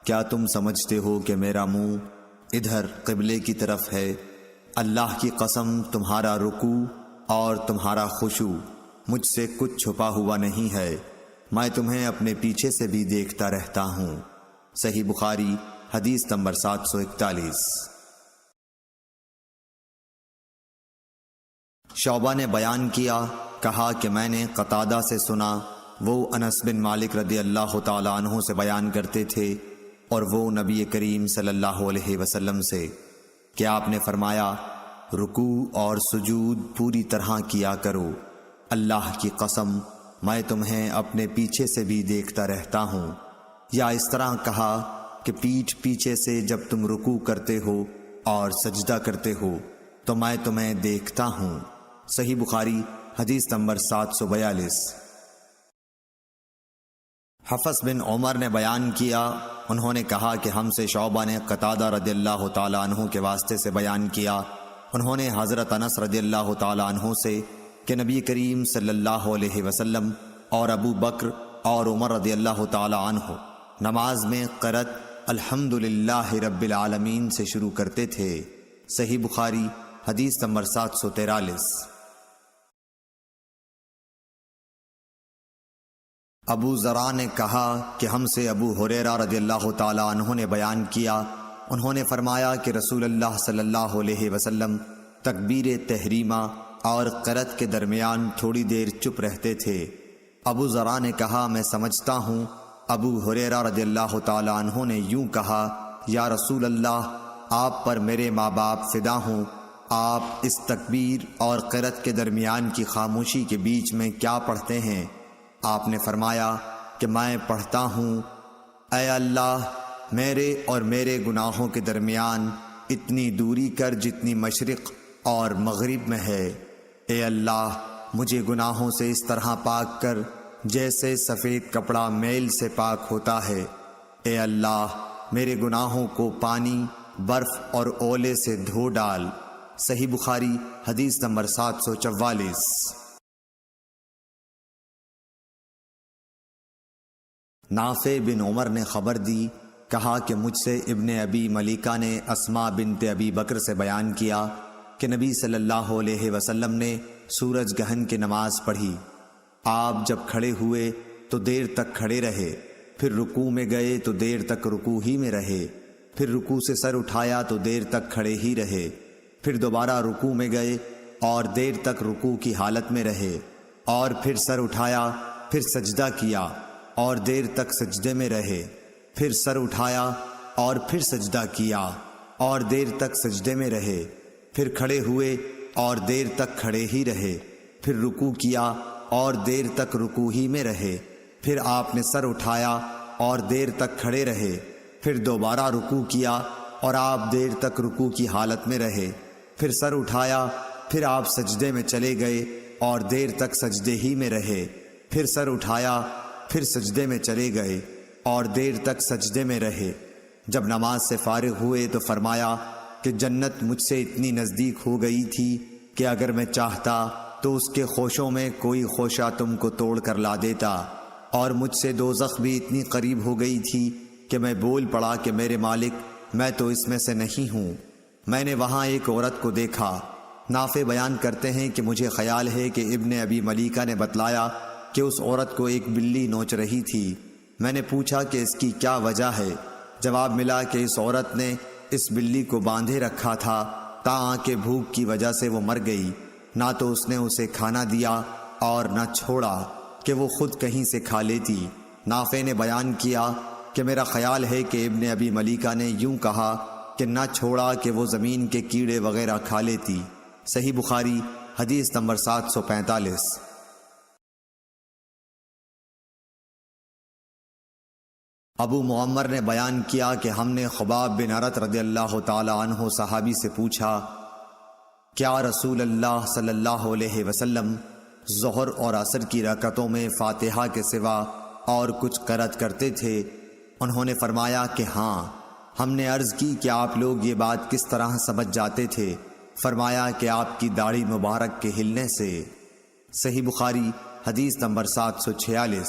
کیا تم سمجھتے ہو کہ میرا منہ ادھر قبلے کی طرف ہے؟ اللہ کی قسم تمہارا رکوع اور تمہارا خشوع مجھ سے کچھ چھپا ہوا نہیں ہے، میں تمہیں اپنے پیچھے سے بھی دیکھتا رہتا ہوں۔ صحیح بخاری حدیث نمبر 741۔ شعبہ نے بیان کیا، کہا کہ میں نے قتادہ سے سنا، وہ انس بن مالک رضی اللہ تعالی عنہ سے بیان کرتے تھے، اور وہ نبی کریم صلی اللہ علیہ وسلم سے کہ آپ نے فرمایا، رکوع اور سجود پوری طرح کیا کرو، اللہ کی قسم میں تمہیں اپنے پیچھے سے بھی دیکھتا رہتا ہوں۔ یا اس طرح کہا کہ پیٹھ پیچھے سے جب تم رکوع کرتے ہو اور سجدہ کرتے ہو تو میں تمہیں دیکھتا ہوں۔ صحیح بخاری حدیث نمبر 742۔ حفص بن عمر نے بیان کیا، انہوں نے کہا کہ ہم سے شعبہ نے قتادہ رضی اللہ تعالیٰ عنہ کے واسطے سے بیان کیا، انہوں نے حضرت انس رضی اللہ تعالیٰ عنہ سے کہ نبی کریم صلی اللہ علیہ وسلم اور ابو بکر اور عمر رضی اللہ تعالیٰ عنہ نماز میں قرأت الحمدللہ رب العالمین سے شروع کرتے تھے۔ صحیح بخاری حدیث نمبر 743۔ ابو ذرا نے کہا کہ ہم سے ابو ہریرہ رضی اللہ تعالیٰ عنہ نے بیان کیا، انہوں نے فرمایا کہ رسول اللہ صلی اللہ علیہ وسلم تکبیر تحریمہ اور قرأت کے درمیان تھوڑی دیر چپ رہتے تھے۔ ابو ذرا نے کہا میں سمجھتا ہوں ابو ہریرہ رضی اللہ تعالیٰ عنہ نے یوں کہا، یا رسول اللہ، آپ پر میرے ماں باپ فدا ہوں، آپ اس تکبیر اور قرأت کے درمیان کی خاموشی کے بیچ میں کیا پڑھتے ہیں؟ آپ نے فرمایا کہ میں پڑھتا ہوں، اے اللہ میرے اور میرے گناہوں کے درمیان اتنی دوری کر جتنی مشرق اور مغرب میں ہے۔ اے اللہ مجھے گناہوں سے اس طرح پاک کر جیسے سفید کپڑا میل سے پاک ہوتا ہے۔ اے اللہ میرے گناہوں کو پانی، برف اور اولے سے دھو ڈال۔ صحیح بخاری حدیث نمبر 744۔ نافع بن عمر نے خبر دی، کہا کہ مجھ سے ابن ابی ملیکہ نے اسماء بنت ابی بکر سے بیان کیا کہ نبی صلی اللہ علیہ وسلم نے سورج گہن کی نماز پڑھی۔ آپ جب کھڑے ہوئے تو دیر تک کھڑے رہے، پھر رکوع میں گئے تو دیر تک رکوع ہی میں رہے، پھر رکوع سے سر اٹھایا تو دیر تک کھڑے ہی رہے، پھر دوبارہ رکوع میں گئے اور دیر تک رکوع کی حالت میں رہے، اور پھر سر اٹھایا، پھر سجدہ کیا اور دیر تک سجدے میں رہے، پھر سر اٹھایا اور پھر سجدہ کیا اور دیر تک سجدے میں رہے، پھر کھڑے ہوئے اور دیر تک کھڑے ہی رہے، پھر رکوع کیا اور دیر تک رکوع ہی میں رہے، پھر آپ نے سر اٹھایا اور دیر تک کھڑے رہے، پھر دوبارہ رکوع کیا اور آپ دیر تک رکوع کی حالت میں رہے، پھر سر اٹھایا، پھر آپ سجدے میں چلے گئے اور دیر تک سجدے ہی میں رہے، پھر سر اٹھایا، پھر سجدے میں چلے گئے اور دیر تک سجدے میں رہے۔ جب نماز سے فارغ ہوئے تو فرمایا کہ جنت مجھ سے اتنی نزدیک ہو گئی تھی کہ اگر میں چاہتا تو اس کے خوشوں میں کوئی خوشہ تم کو توڑ کر لا دیتا، اور مجھ سے دوزخ بھی اتنی قریب ہو گئی تھی کہ میں بول پڑا کہ میرے مالک میں تو اس میں سے نہیں ہوں۔ میں نے وہاں ایک عورت کو دیکھا۔ نافع بیان کرتے ہیں کہ مجھے خیال ہے کہ ابن ابی ملیکہ نے بتلایا کہ اس عورت کو ایک بلی نوچ رہی تھی۔ میں نے پوچھا کہ اس کی کیا وجہ ہے؟ جواب ملا کہ اس عورت نے اس بلی کو باندھے رکھا تھا تاکہ بھوک کی وجہ سے وہ مر گئی، نہ تو اس نے اسے کھانا دیا اور نہ چھوڑا کہ وہ خود کہیں سے کھا لیتی۔ نافع نے بیان کیا کہ میرا خیال ہے کہ ابن ابی ملیکہ نے یوں کہا کہ نہ چھوڑا کہ وہ زمین کے کیڑے وغیرہ کھا لیتی۔ صحیح بخاری حدیث نمبر 745۔ ابو معمر نے بیان کیا کہ ہم نے خباب بن ارت رضی اللہ تعالی عنہ صحابی سے پوچھا، کیا رسول اللہ صلی اللہ علیہ وسلم ظہر اور عصر کی رکعتوں میں فاتحہ کے سوا اور کچھ قرأت کرتے تھے؟ انہوں نے فرمایا کہ ہاں۔ ہم نے عرض کی کہ آپ لوگ یہ بات کس طرح سمجھ جاتے تھے؟ فرمایا کہ آپ کی داڑھی مبارک کے ہلنے سے۔ صحیح بخاری حدیث نمبر 746۔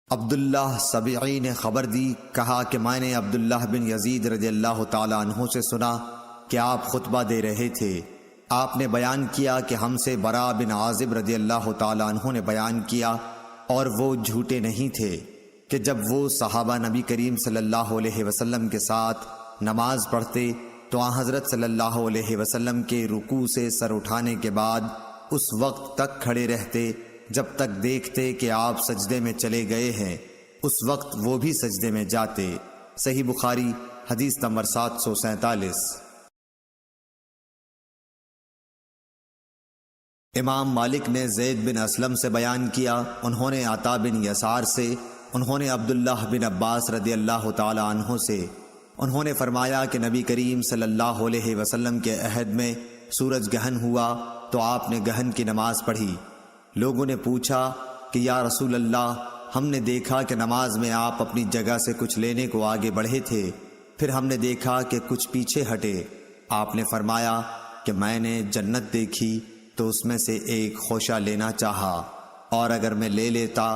عبداللہ سبعی نے خبر دی، کہا کہ میں نے عبداللہ بن یزید رضی اللہ تعالی عنہ سے سنا کہ آپ خطبہ دے رہے تھے۔ آپ نے بیان کیا کہ ہم سے براء بن عازب رضی اللہ تعالی عنہ نے بیان کیا، اور وہ جھوٹے نہیں تھے، کہ جب وہ صحابہ نبی کریم صلی اللہ علیہ وسلم کے ساتھ نماز پڑھتے تو آن حضرت صلی اللہ علیہ وسلم کے رکوع سے سر اٹھانے کے بعد اس وقت تک کھڑے رہتے جب تک دیکھتے کہ آپ سجدے میں چلے گئے ہیں، اس وقت وہ بھی سجدے میں جاتے۔ صحیح بخاری حدیث نمبر 747۔ امام مالک نے زید بن اسلم سے بیان کیا، انہوں نے عطا بن یسار سے، انہوں نے عبداللہ بن عباس رضی اللہ تعالی عنہ سے انہوں نے فرمایا کہ نبی کریم صلی اللہ علیہ وسلم کے عہد میں سورج گہن ہوا تو آپ نے گہن کی نماز پڑھی۔ لوگوں نے پوچھا کہ یا رسول اللہ، ہم نے دیکھا کہ نماز میں آپ اپنی جگہ سے کچھ لینے کو آگے بڑھے تھے، پھر ہم نے دیکھا کہ کچھ پیچھے ہٹے۔ آپ نے فرمایا کہ میں نے جنت دیکھی تو اس میں سے ایک خوشہ لینا چاہا، اور اگر میں لے لیتا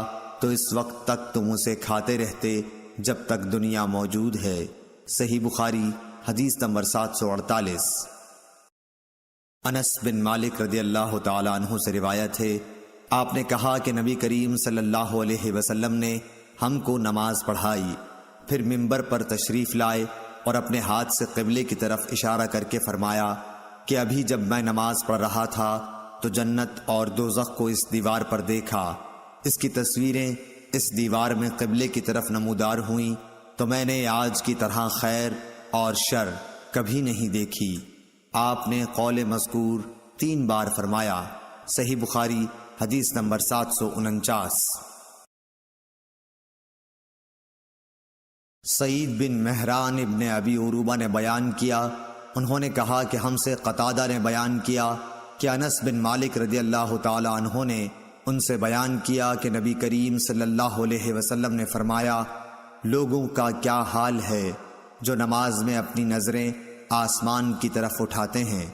تو اس وقت تک تم اسے کھاتے رہتے جب تک دنیا موجود ہے۔ صحیح بخاری حدیث نمبر 748۔ انس بن مالک رضی اللہ تعالی عنہ سے روایت ہے، آپ نے کہا کہ نبی کریم صلی اللہ علیہ وسلم نے ہم کو نماز پڑھائی، پھر منبر پر تشریف لائے اور اپنے ہاتھ سے قبلے کی طرف اشارہ کر کے فرمایا کہ ابھی جب میں نماز پڑھ رہا تھا تو جنت اور دوزخ کو اس دیوار پر دیکھا، اس کی تصویریں اس دیوار میں قبلے کی طرف نمودار ہوئیں، تو میں نے آج کی طرح خیر اور شر کبھی نہیں دیکھی۔ آپ نے قول مذکور 3 بار فرمایا۔ صحیح بخاری حدیث نمبر 749۔ سعید بن مہران ابن ابی عروبہ نے بیان کیا، انہوں نے کہا کہ ہم سے قتادہ نے بیان کیا کہ انس بن مالک رضی اللہ تعالی عنہ نے ان سے بیان کیا کہ نبی کریم صلی اللہ علیہ وسلم نے فرمایا، لوگوں کا کیا حال ہے جو نماز میں اپنی نظریں آسمان کی طرف اٹھاتے ہیں۔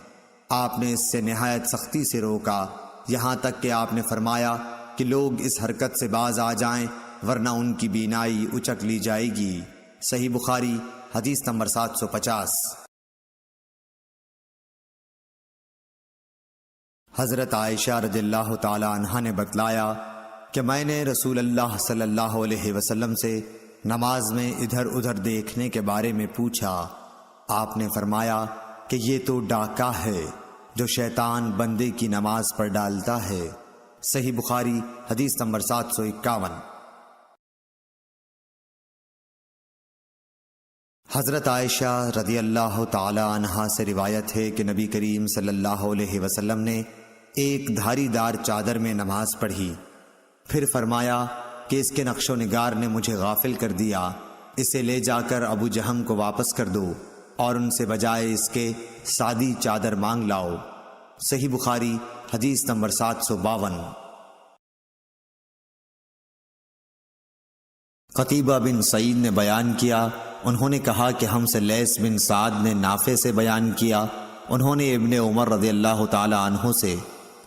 آپ نے اس سے نہایت سختی سے روکا، یہاں تک کہ آپ نے فرمایا کہ لوگ اس حرکت سے باز آ جائیں ورنہ ان کی بینائی اچک لی جائے گی۔ صحیح بخاری حدیث نمبر 750۔ حضرت عائشہ رضی اللہ تعالی عنہا نے بتلایا کہ میں نے رسول اللہ صلی اللہ علیہ وسلم سے نماز میں ادھر ادھر دیکھنے کے بارے میں پوچھا۔ آپ نے فرمایا کہ یہ تو ڈاکہ ہے جو شیطان بندے کی نماز پر ڈالتا ہے۔ صحیح بخاری حدیث نمبر 751۔ حضرت عائشہ رضی اللہ تعالی عنہا سے روایت ہے کہ نبی کریم صلی اللہ علیہ وسلم نے ایک دھاری دار چادر میں نماز پڑھی، پھر فرمایا کہ اس کے نقش و نگار نے مجھے غافل کر دیا، اسے لے جا کر ابو جہم کو واپس کر دو اور ان سے بجائے اس کے سادی چادر مانگ لاؤ۔ صحیح بخاری حدیث نمبر 752۔ قتیبہ بن سعید نے بیان کیا، انہوں نے کہا کہ ہم سے لیث بن سعد نے نافع سے بیان کیا، انہوں نے ابن عمر رضی اللہ تعالی عنہ سے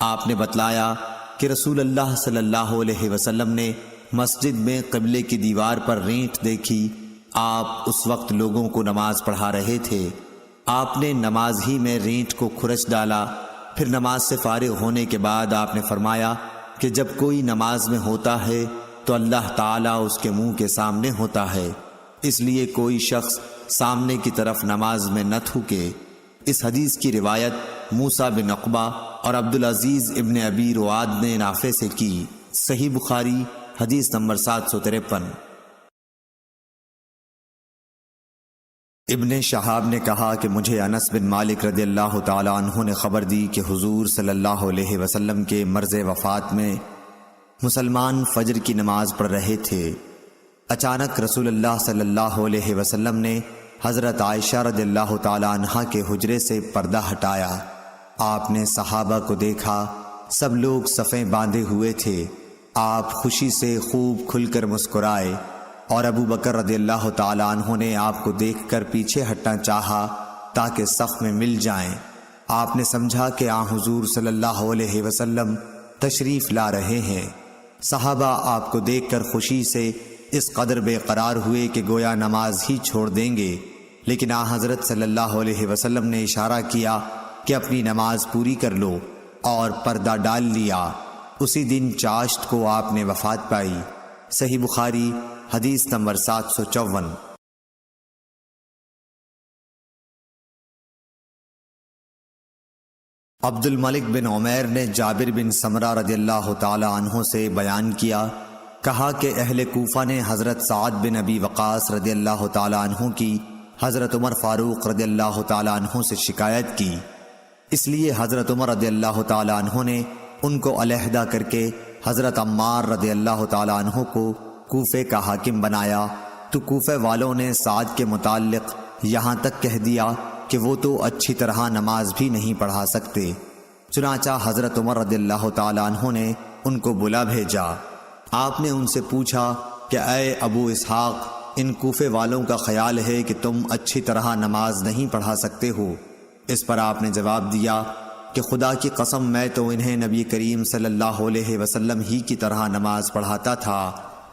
آپ نے بتلایا کہ رسول اللہ صلی اللہ علیہ وسلم نے مسجد میں قبلے کی دیوار پر رینٹ دیکھی، آپ اس وقت لوگوں کو نماز پڑھا رہے تھے، آپ نے نماز ہی میں رینٹ کو کھرچ ڈالا، پھر نماز سے فارغ ہونے کے بعد آپ نے فرمایا کہ جب کوئی نماز میں ہوتا ہے تو اللہ تعالیٰ اس کے منہ کے سامنے ہوتا ہے، اس لیے کوئی شخص سامنے کی طرف نماز میں نہ تھوکے۔ اس حدیث کی روایت موسیٰ بن عقبہ اور عبدالعزیز ابن ابی رواد نے نافع سے کی۔ صحیح بخاری حدیث نمبر 753۔ ابن شہاب نے کہا کہ مجھے انس بن مالک رضی اللہ تعالی عنہ نے خبر دی کہ حضور صلی اللہ علیہ وسلم کے مرض وفات میں مسلمان فجر کی نماز پڑھ رہے تھے، اچانک رسول اللہ صلی اللہ علیہ وسلم نے حضرت عائشہ رضی اللہ تعالی عنہا کے حجرے سے پردہ ہٹایا، آپ نے صحابہ کو دیکھا، سب لوگ صفیں باندھے ہوئے تھے، آپ خوشی سے خوب کھل کر مسکرائے، اور ابو بکر رضی اللہ تعالی عنہ نے آپ کو دیکھ کر پیچھے ہٹنا چاہا تاکہ صف میں مل جائیں۔ آپ نے سمجھا کہ حضور صلی اللہ علیہ وسلم تشریف لا رہے ہیں۔ صحابہ آپ کو دیکھ کر خوشی سے اس قدر بے قرار ہوئے کہ گویا نماز ہی چھوڑ دیں گے، لیکن حضرت صلی اللہ علیہ وسلم نے اشارہ کیا کہ اپنی نماز پوری کر لو، اور پردہ ڈال لیا۔ اسی دن چاشت کو آپ نے وفات پائی۔ صحیح بخاری حدیث نمبر 754۔ عبد الملک بن عمیر نے جابر بن سمرہ رضی اللہ تعالی عنہ سے بیان کیا، کہا کہ اہل کوفہ نے حضرت سعد بن ابی وقاص رضی اللہ تعالی عنہ کی حضرت عمر فاروق رضی اللہ تعالی عنہ سے شکایت کی، اس لیے حضرت عمر رضی اللہ تعالی عنہ نے ان کو علیحدہ کر کے حضرت عمار رضی اللہ تعالی عنہ کو کوفے کا حاکم بنایا، تو کوفے والوں نے سعد کے متعلق یہاں تک کہہ دیا کہ وہ تو اچھی طرح نماز بھی نہیں پڑھا سکتے۔ چنانچہ حضرت عمر رضی اللہ تعالیٰ عنہ نے ان کو بلا بھیجا۔ آپ نے ان سے پوچھا کہ اے ابو اسحاق، ان کوفے والوں کا خیال ہے کہ تم اچھی طرح نماز نہیں پڑھا سکتے ہو۔ اس پر آپ نے جواب دیا کہ خدا کی قسم میں تو انہیں نبی کریم صلی اللہ علیہ وسلم ہی کی طرح نماز پڑھاتا تھا،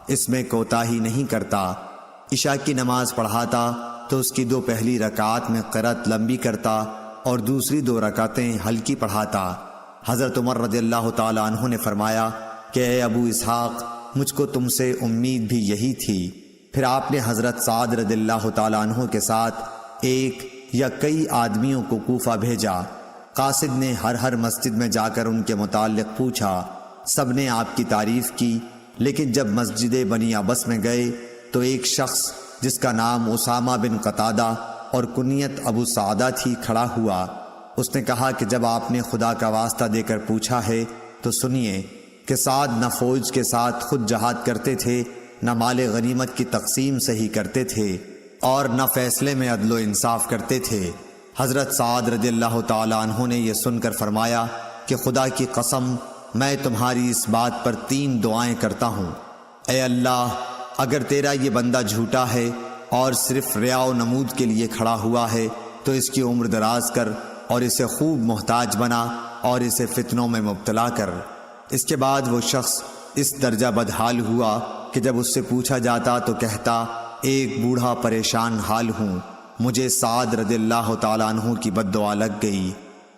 اس میں کوتاہی نہیں کرتا۔ عشاء کی نماز پڑھاتا تو اس کی 2 پہلی رکعات میں قرأت لمبی کرتا اور دوسری 2 رکعتیں ہلکی پڑھاتا۔ حضرت عمر رضی اللہ تعالیٰ عنہ نے فرمایا کہ اے ابو اسحاق، مجھ کو تم سے امید بھی یہی تھی۔ پھر آپ نے حضرت سعد رضی اللہ تعالیٰ عنہ کے ساتھ ایک یا کئی آدمیوں کو کوفہ بھیجا۔ قاصد نے ہر مسجد میں جا کر ان کے متعلق پوچھا۔ سب نے آپ کی تعریف کی، لیکن جب مسجد بنی عبس میں گئے تو ایک شخص جس کا نام اسامہ بن قتادہ اور کنیت ابو سعدہ تھی کھڑا ہوا۔ اس نے کہا کہ جب آپ نے خدا کا واسطہ دے کر پوچھا ہے تو سنیے کہ سعد نہ فوج کے ساتھ خود جہاد کرتے تھے، نہ مال غنیمت کی تقسیم صحیح کرتے تھے، اور نہ فیصلے میں عدل و انصاف کرتے تھے۔ حضرت سعد رضی اللہ تعالیٰ عنہ نے یہ سن کر فرمایا کہ خدا کی قسم میں تمہاری اس بات پر 3 دعائیں کرتا ہوں۔ اے اللہ، اگر تیرا یہ بندہ جھوٹا ہے اور صرف ریا و نمود کے لیے کھڑا ہوا ہے تو اس کی عمر دراز کر اور اسے خوب محتاج بنا اور اسے فتنوں میں مبتلا کر۔ اس کے بعد وہ شخص اس درجہ بدحال ہوا کہ جب اس سے پوچھا جاتا تو کہتا ایک بوڑھا پریشان حال ہوں، مجھے سعد رضی اللہ تعالیٰ عنہ کی بد دعا لگ گئی۔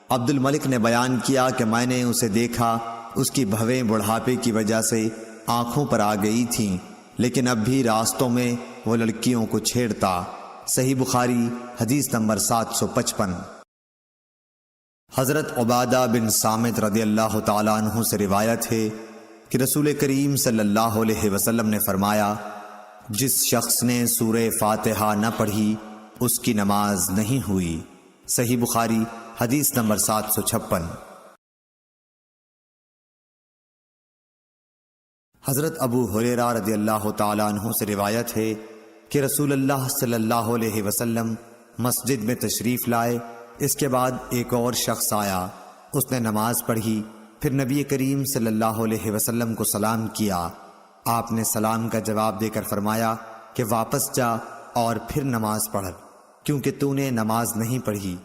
عبد الملک نے بیان کیا کہ میں نے اسے دیکھا، اس کی بھویں بڑھاپے کی وجہ سے آنکھوں پر آ گئی تھیں، لیکن اب بھی راستوں میں وہ لڑکیوں کو چھیڑتا۔ صحیح بخاری حدیث نمبر 755۔ حضرت عبادہ بن صامت رضی اللہ تعالیٰ عنہ سے روایت ہے کہ رسول کریم صلی اللہ علیہ وسلم نے فرمایا، جس شخص نے سورہ فاتحہ نہ پڑھی اس کی نماز نہیں ہوئی۔ صحیح بخاری حدیث نمبر 756۔ حضرت ابو ہریرہ رضی اللہ تعالیٰ عنہ سے روایت ہے کہ رسول اللہ صلی اللہ علیہ وسلم مسجد میں تشریف لائے۔ اس کے بعد ایک اور شخص آیا، اس نے نماز پڑھی، پھر نبی کریم صلی اللہ علیہ وسلم کو سلام کیا۔ آپ نے سلام کا جواب دے کر فرمایا کہ واپس جا اور پھر نماز پڑھ، کیونکہ تو نے نماز نہیں پڑھی۔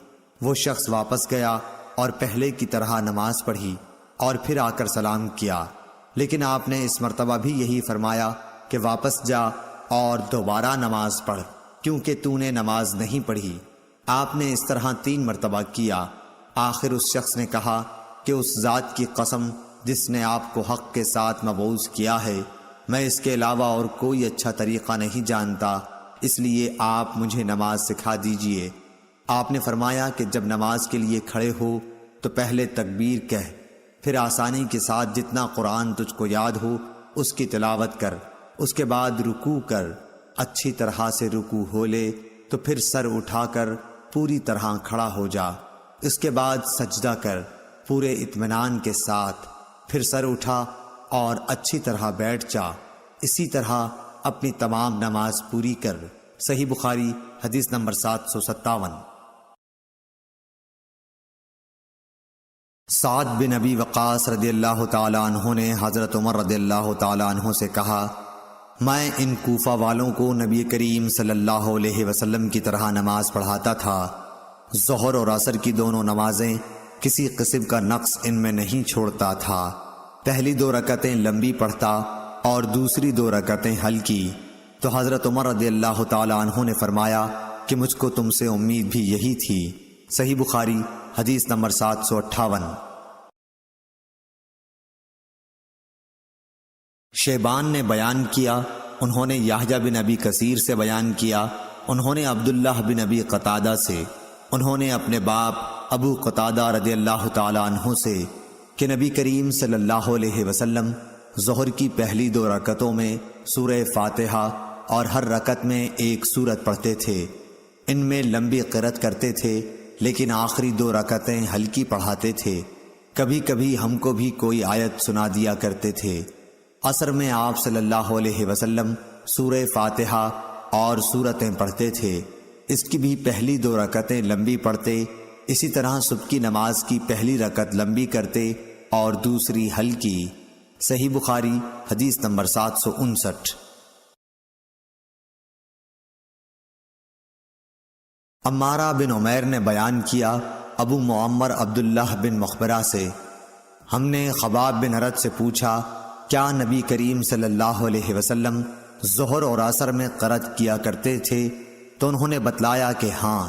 وہ شخص واپس گیا اور پہلے کی طرح نماز پڑھی اور پھر آ کر سلام کیا، لیکن آپ نے اس مرتبہ بھی یہی فرمایا کہ واپس جا اور دوبارہ نماز پڑھ، کیونکہ تو نے نماز نہیں پڑھی۔ آپ نے اس طرح 3 مرتبہ کیا۔ آخر اس شخص نے کہا کہ اس ذات کی قسم جس نے آپ کو حق کے ساتھ مبعوث کیا ہے، میں اس کے علاوہ اور کوئی اچھا طریقہ نہیں جانتا، اس لیے آپ مجھے نماز سکھا دیجئے۔ آپ نے فرمایا کہ جب نماز کے لیے کھڑے ہو تو پہلے تکبیر کہہ، پھر آسانی کے ساتھ جتنا قرآن تجھ کو یاد ہو اس کی تلاوت کر، اس کے بعد رکوع کر، اچھی طرح سے رکوع ہو لے تو پھر سر اٹھا کر پوری طرح کھڑا ہو جا، اس کے بعد سجدہ کر پورے اطمینان کے ساتھ، پھر سر اٹھا اور اچھی طرح بیٹھ جا، اسی طرح اپنی تمام نماز پوری کر۔ صحیح بخاری حدیث نمبر 757۔ سعد بن ابی وقاص رضی اللہ تعالیٰ عنہ نے حضرت عمر رضی اللہ تعالیٰ عنہ سے کہا، میں ان کوفہ والوں کو نبی کریم صلی اللہ علیہ وسلم کی طرح نماز پڑھاتا تھا۔ ظہر اور عصر کی دونوں نمازیں کسی قسم کا نقص ان میں نہیں چھوڑتا تھا۔ پہلی 2 رکعتیں لمبی پڑھتا اور دوسری 2 رکعتیں ہلکی۔ تو حضرت عمر رضی اللہ تعالیٰ عنہ نے فرمایا کہ مجھ کو تم سے امید بھی یہی تھی۔ صحیح بخاری حدیث نمبر 758۔ شیبان نے بیان کیا، انہوں نے یحییٰ بن ابی کثیر سے بیان کیا، انہوں نے عبداللہ بن ابی قتادہ سے، انہوں نے اپنے باپ ابو قتادہ رضی اللہ تعالیٰ عنہ سے کہ نبی کریم صلی اللہ علیہ وسلم ظہر کی پہلی 2 رکعتوں میں سورہ فاتحہ اور ہر رکعت میں ایک سورت پڑھتے تھے۔ ان میں لمبی قرأت کرتے تھے، لیکن آخری 2 رکعتیں ہلکی پڑھاتے تھے۔ کبھی کبھی ہم کو بھی کوئی آیت سنا دیا کرتے تھے۔ عصر میں آپ صلی اللہ علیہ وسلم سورہ فاتحہ اور سورتیں پڑھتے تھے۔ اس کی بھی پہلی 2 رکعتیں لمبی پڑھتے، اسی طرح صبح کی نماز کی پہلی رکعت لمبی کرتے اور دوسری ہلکی۔ صحیح بخاری حدیث نمبر 759۔ عمارہ بن عمیر نے بیان کیا ابو معمر عبداللہ بن مخبرہ سے، ہم نے خباب بن ارد سے پوچھا کیا نبی کریم صلی اللہ علیہ وسلم ظہر اور عصر میں قرأت کیا کرتے تھے؟ تو انہوں نے بتلایا کہ ہاں۔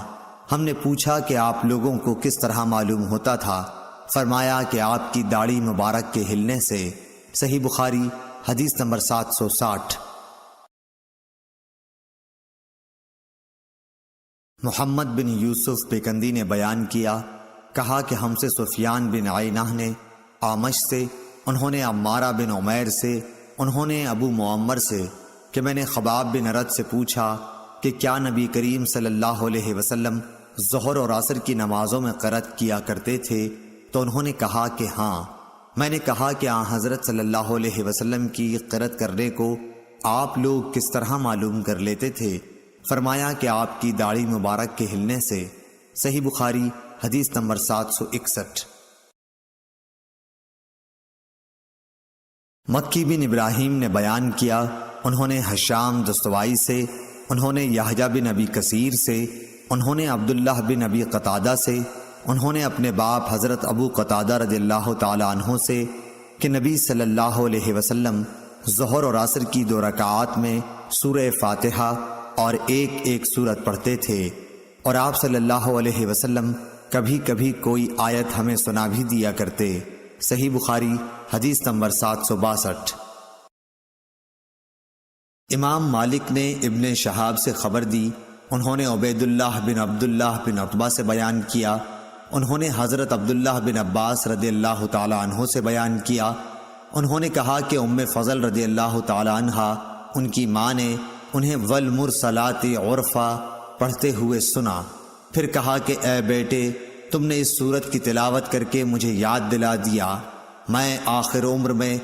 ہم نے پوچھا کہ آپ لوگوں کو کس طرح معلوم ہوتا تھا؟ فرمایا کہ آپ کی داڑھی مبارک کے ہلنے سے۔ صحیح بخاری حدیث نمبر 760۔ محمد بن یوسف بیکندی نے بیان کیا، کہا کہ ہم سے سفیان بن عینہ نے آمش سے، انہوں نے عمارہ بن عمیر سے، انہوں نے ابو معمر سے کہ میں نے خباب بن ارد سے پوچھا کہ کیا نبی کریم صلی اللہ علیہ وسلم ظہر اور عصر کی نمازوں میں قرأت کیا کرتے تھے؟ تو انہوں نے کہا کہ ہاں۔ میں نے کہا کہ آن حضرت صلی اللہ علیہ وسلم کی قرأت کرنے کو آپ لوگ کس طرح معلوم کر لیتے تھے؟ فرمایا کہ آپ کی داڑھی مبارک کے ہلنے سے۔ صحیح بخاری حدیث نمبر 761۔ مکی بن ابراہیم نے بیان کیا، انہوں نے حشام دستوائی سے، انہوں نے یحییٰ بن ابی کثیر سے، انہوں نے عبداللہ بن ابی قتادہ سے، انہوں نے اپنے باپ حضرت ابو قتادہ رضی اللہ تعالی عنہ سے کہ نبی صلی اللہ علیہ وسلم ظہر اور عصر کی 2 رکعات میں سورہ فاتحہ اور ایک سورت پڑھتے تھے، اور آپ صلی اللہ علیہ وسلم کبھی کبھی کوئی آیت ہمیں سنا بھی دیا کرتے۔ صحیح بخاری حدیث نمبر 762۔ امام مالک نے ابن شہاب سے خبر دی، انہوں نے عبید اللہ بن عبداللہ بن عتبہ سے بیان کیا، انہوں نے حضرت عبداللہ بن عباس رضی اللہ تعالی عنہ سے بیان کیا، انہوں نے کہا کہ ام فضل رضی اللہ تعالی عنہا ان کی ماں نے انہیں والمرسلات عرفا پڑھتے ہوئے سنا، پھر کہا کہ اے بیٹے، تم نے اس سورت کی تلاوت کر کے مجھے یاد دلا دیا، میں آخر عمر میں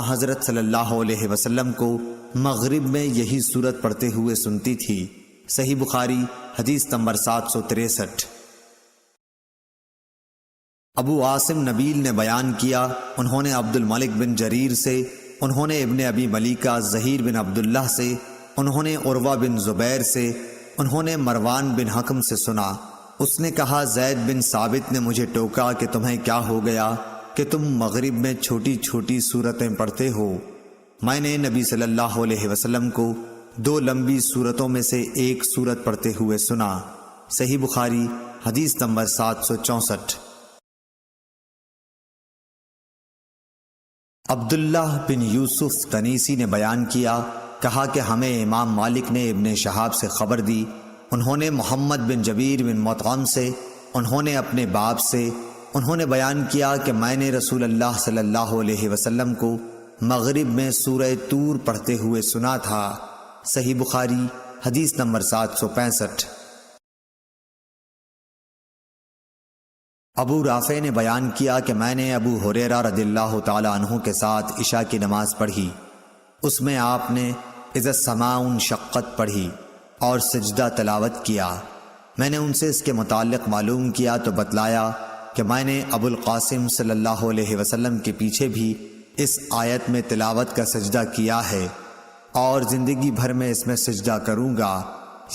حضرت صلی اللہ علیہ وسلم کو مغرب میں یہی سورت پڑھتے ہوئے سنتی تھی۔ صحیح بخاری حدیث نمبر 763۔ ابو عاصم نبیل نے بیان کیا، انہوں نے عبد الملک بن جریر سے، انہوں نے ابن ابی ملیکہ زہیر بن عبداللہ سے، انہوں نے عروہ بن زبیر سے، انہوں نے مروان بن حکم سے سنا، اس نے کہا زید بن ثابت نے مجھے ٹوکا کہ تمہیں کیا ہو گیا کہ تم مغرب میں چھوٹی چھوٹی سورتیں پڑھتے ہو؟ میں نے نبی صلی اللہ علیہ وسلم کو 2 لمبی سورتوں میں سے ایک سورت پڑھتے ہوئے سنا۔ صحیح بخاری حدیث نمبر 764۔ عبداللہ بن یوسف تنیسی نے بیان کیا، کہا کہ ہمیں امام مالک نے ابن شہاب سے خبر دی، انہوں نے محمد بن جبیر بن مطعم سے، انہوں نے اپنے باپ سے، انہوں نے بیان کیا کہ میں نے رسول اللہ صلی اللہ علیہ وسلم کو مغرب میں سورہ طور پڑھتے ہوئے سنا تھا۔ صحیح بخاری حدیث نمبر 765۔ ابو رافع نے بیان کیا کہ میں نے ابو ہریرہ رضی اللہ تعالی عنہ کے ساتھ عشاء کی نماز پڑھی، اس میں آپ نے اذا السماء انشقت پڑھی اور سجدہ تلاوت کیا۔ میں نے ان سے اس کے متعلق معلوم کیا تو بتلایا کہ میں نے ابو القاسم صلی اللہ علیہ وسلم کے پیچھے بھی اس آیت میں تلاوت کا سجدہ کیا ہے، اور زندگی بھر میں اس میں سجدہ کروں گا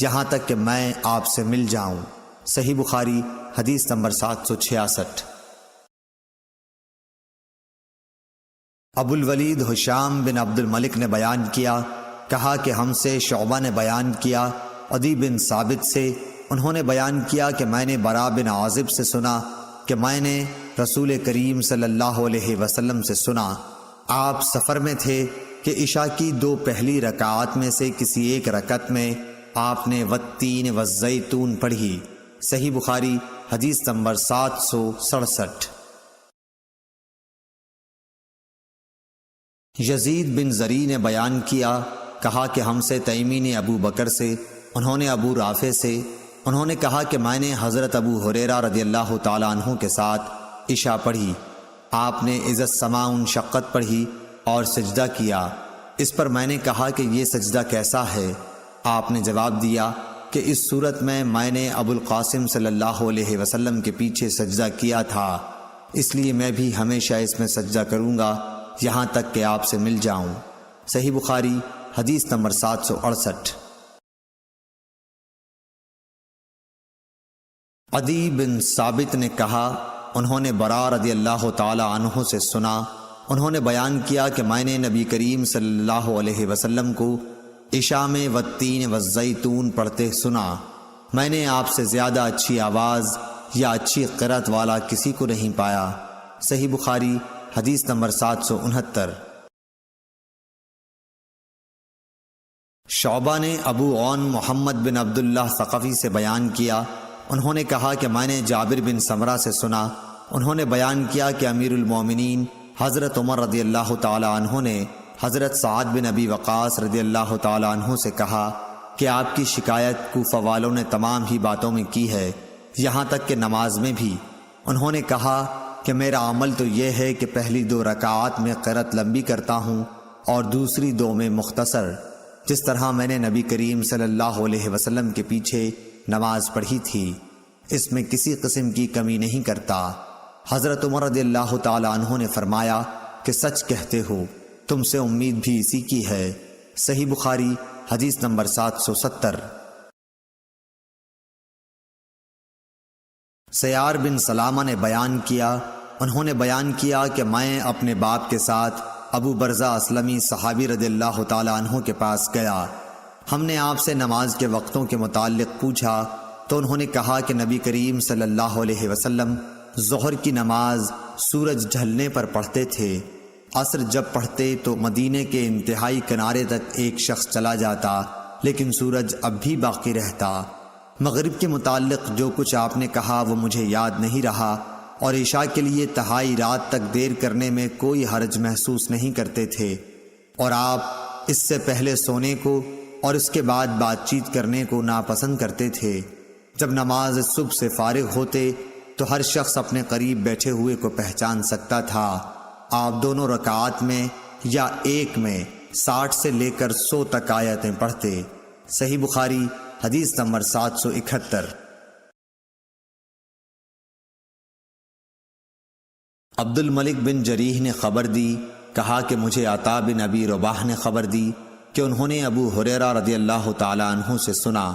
یہاں تک کہ میں آپ سے مل جاؤں۔ صحیح بخاری حدیث نمبر 766۔ ابو الولید حشام بن عبد الملک نے بیان کیا، کہا کہ ہم سے شعبہ نے بیان کیا، عدی بن ثابت سے، انہوں نے بیان کیا کہ میں نے برا بن عازب سے سنا کہ میں نے رسول کریم صلی اللہ علیہ وسلم سے سنا، آپ سفر میں تھے کہ عشاء کی 2 پہلی رکعات میں سے کسی ایک رکعت میں آپ نے والتین والزیتون پڑھی۔ صحیح بخاری حدیث نمبر 767۔ یزید بن زری نے بیان کیا، کہا کہ ہم سے تیمی نے ابو بکر سے، انہوں نے ابو رافع سے، انہوں نے کہا کہ میں نے حضرت ابو ہریرہ رضی اللہ تعالی عنہ کے ساتھ عشاء پڑھی، آپ نے اذا السماء انشقت پڑھی اور سجدہ کیا۔ اس پر میں نے کہا کہ یہ سجدہ کیسا ہے؟ آپ نے جواب دیا کہ اس صورت میں نے ابو القاسم صلی اللہ علیہ وسلم کے پیچھے سجدہ کیا تھا، اس لیے میں بھی ہمیشہ اس میں سجدہ کروں گا یہاں تک کہ آپ سے مل جاؤں۔ صحیح بخاری حدیث نمبر 768۔ عدی بن ثابت نے کہا، انہوں نے برا رضی اللہ تعالی عنہ سے سنا، انہوں نے بیان کیا کہ میں نے نبی کریم صلی اللہ علیہ وسلم کو عشاء میں والتین والزیتون پڑھتے سنا، میں نے آپ سے زیادہ اچھی آواز یا اچھی قرأت والا کسی کو نہیں پایا۔ صحیح بخاری حدیث نمبر 769۔ شعبہ نے ابو عون محمد بن عبداللہ ثقفی سے بیان کیا، انہوں نے کہا کہ میں نے جابر بن سمرہ سے سنا، انہوں نے بیان کیا کہ امیر المومنین حضرت عمر رضی اللہ تعالی عنہ نے حضرت سعد بن ابی وقاص رضی اللہ تعالی عنہ سے کہا کہ آپ کی شکایت کوفہ والوں نے تمام ہی باتوں میں کی ہے، یہاں تک کہ نماز میں بھی۔ انہوں نے کہا کہ میرا عمل تو یہ ہے کہ پہلی 2 رکعات میں قرأت لمبی کرتا ہوں اور دوسری 2 میں مختصر، جس طرح میں نے نبی کریم صلی اللہ علیہ وسلم کے پیچھے نماز پڑھی تھی، اس میں کسی قسم کی کمی نہیں کرتا۔ حضرت عمر رضی اللہ تعالی عنہ نے فرمایا کہ سچ کہتے ہو، تم سے امید بھی اسی کی ہے۔ صحیح بخاری حدیث نمبر 770۔ سیار بن سلامہ نے بیان کیا، انہوں نے بیان کیا کہ میں اپنے باپ کے ساتھ ابو برزہ اسلمی صحابی رضی اللہ تعالی عنہ کے پاس گیا، ہم نے آپ سے نماز کے وقتوں کے متعلق پوچھا تو انہوں نے کہا کہ نبی کریم صلی اللہ علیہ وسلم ظہر کی نماز سورج ڈھلنے پر پڑھتے تھے، عصر جب پڑھتے تو مدینے کے انتہائی کنارے تک ایک شخص چلا جاتا لیکن سورج اب بھی باقی رہتا۔ مغرب کے متعلق جو کچھ آپ نے کہا وہ مجھے یاد نہیں رہا، اور عشاء کے لیے تہائی رات تک دیر کرنے میں کوئی حرج محسوس نہیں کرتے تھے، اور آپ اس سے پہلے سونے کو اور اس کے بعد بات چیت کرنے کو ناپسند کرتے تھے۔ جب نماز صبح سے فارغ ہوتے تو ہر شخص اپنے قریب بیٹھے ہوئے کو پہچان سکتا تھا۔ آپ 2 رکعات میں یا ایک میں 60 سے لے کر 100 تک آیتیں پڑھتے۔ صحیح بخاری حدیث نمبر 771۔ عبد الملک بن جریح نے خبر دی، کہا کہ مجھے عطا بن ابی رباح نے خبر دی کہ انہوں نے ابو ہریرہ رضی اللہ تعالی عنہ سے سنا،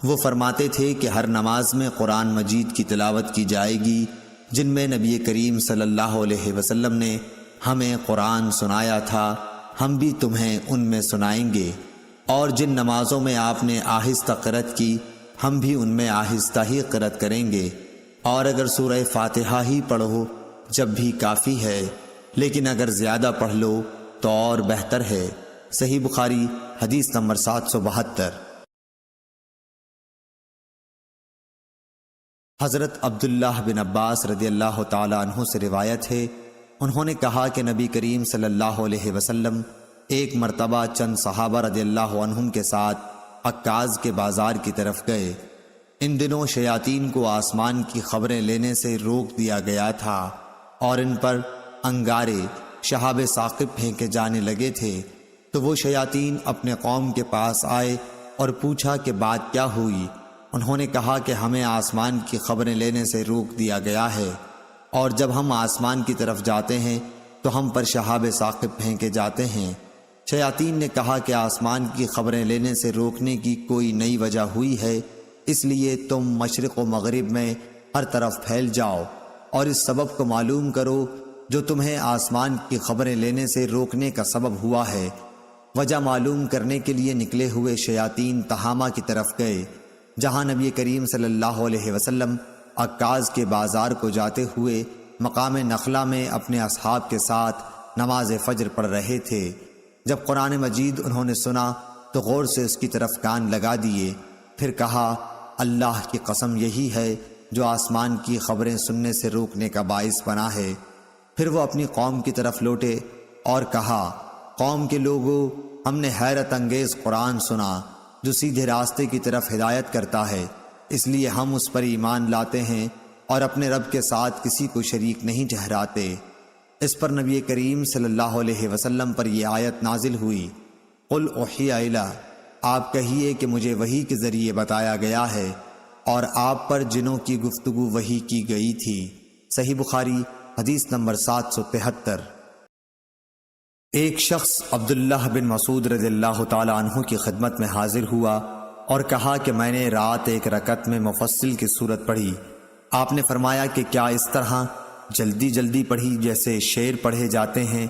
وہ فرماتے تھے کہ ہر نماز میں قرآن مجید کی تلاوت کی جائے گی جن میں نبی کریم صلی اللہ علیہ وسلم نے ہمیں قرآن سنایا تھا، ہم بھی تمہیں ان میں سنائیں گے، اور جن نمازوں میں آپ نے آہستہ قرأت کی ہم بھی ان میں آہستہ ہی قرأت کریں گے، اور اگر سورہ فاتحہ ہی پڑھو جب بھی کافی ہے، لیکن اگر زیادہ پڑھ لو تو اور بہتر ہے۔ صحیح بخاری حدیث نمبر 772۔ حضرت عبداللہ بن عباس رضی اللہ تعالی عنہ سے روایت ہے، انہوں نے کہا کہ نبی کریم صلی اللہ علیہ وسلم ایک مرتبہ چند صحابہ رضی اللہ عنہم کے ساتھ عکاظ کے بازار کی طرف گئے۔ ان دنوں شیاطین کو آسمان کی خبریں لینے سے روک دیا گیا تھا اور ان پر انگارے شہاب ثاقب پھینکے جانے لگے تھے، تو وہ شیاطین اپنے قوم کے پاس آئے اور پوچھا کہ بات کیا ہوئی۔ انہوں نے کہا کہ ہمیں آسمان کی خبریں لینے سے روک دیا گیا ہے، اور جب ہم آسمان کی طرف جاتے ہیں تو ہم پر شہاب ثاقب پھینکے جاتے ہیں۔ شیاطین نے کہا کہ آسمان کی خبریں لینے سے روکنے کی کوئی نئی وجہ ہوئی ہے، اس لیے تم مشرق و مغرب میں ہر طرف پھیل جاؤ اور اس سبب کو معلوم کرو جو تمہیں آسمان کی خبریں لینے سے روکنے کا سبب ہوا ہے۔ وجہ معلوم کرنے کے لیے نکلے ہوئے شیاطین تہامہ کی طرف گئے، جہاں نبی کریم صلی اللہ علیہ وسلم عکاظ کے بازار کو جاتے ہوئے مقام نخلہ میں اپنے اصحاب کے ساتھ نماز فجر پڑھ رہے تھے۔ جب قرآن مجید انہوں نے سنا تو غور سے اس کی طرف کان لگا دیے، پھر کہا اللہ کی قسم یہی ہے جو آسمان کی خبریں سننے سے روکنے کا باعث بنا ہے۔ پھر وہ اپنی قوم کی طرف لوٹے اور کہا قوم کے لوگوں، ہم نے حیرت انگیز قرآن سنا جو سیدھے راستے کی طرف ہدایت کرتا ہے، اس لیے ہم اس پر ایمان لاتے ہیں اور اپنے رب کے ساتھ کسی کو شریک نہیں ٹھہراتے۔ اس پر نبی کریم صلی اللہ علیہ وسلم پر یہ آیت نازل ہوئی، قل اوحی الی آپ کہیے کہ مجھے وحی کے ذریعے بتایا گیا ہے اور آپ پر جنوں کی گفتگو وحی کی گئی تھی۔ صحیح بخاری حدیث نمبر 773۔ ایک شخص عبداللہ بن مسعود رضی اللہ تعالی عنہ کی خدمت میں حاضر ہوا اور کہا کہ میں نے رات ایک رکعت میں مفصل کی صورت پڑھی۔ آپ نے فرمایا کہ کیا اس طرح جلدی جلدی پڑھی جیسے شعر پڑھے جاتے ہیں؟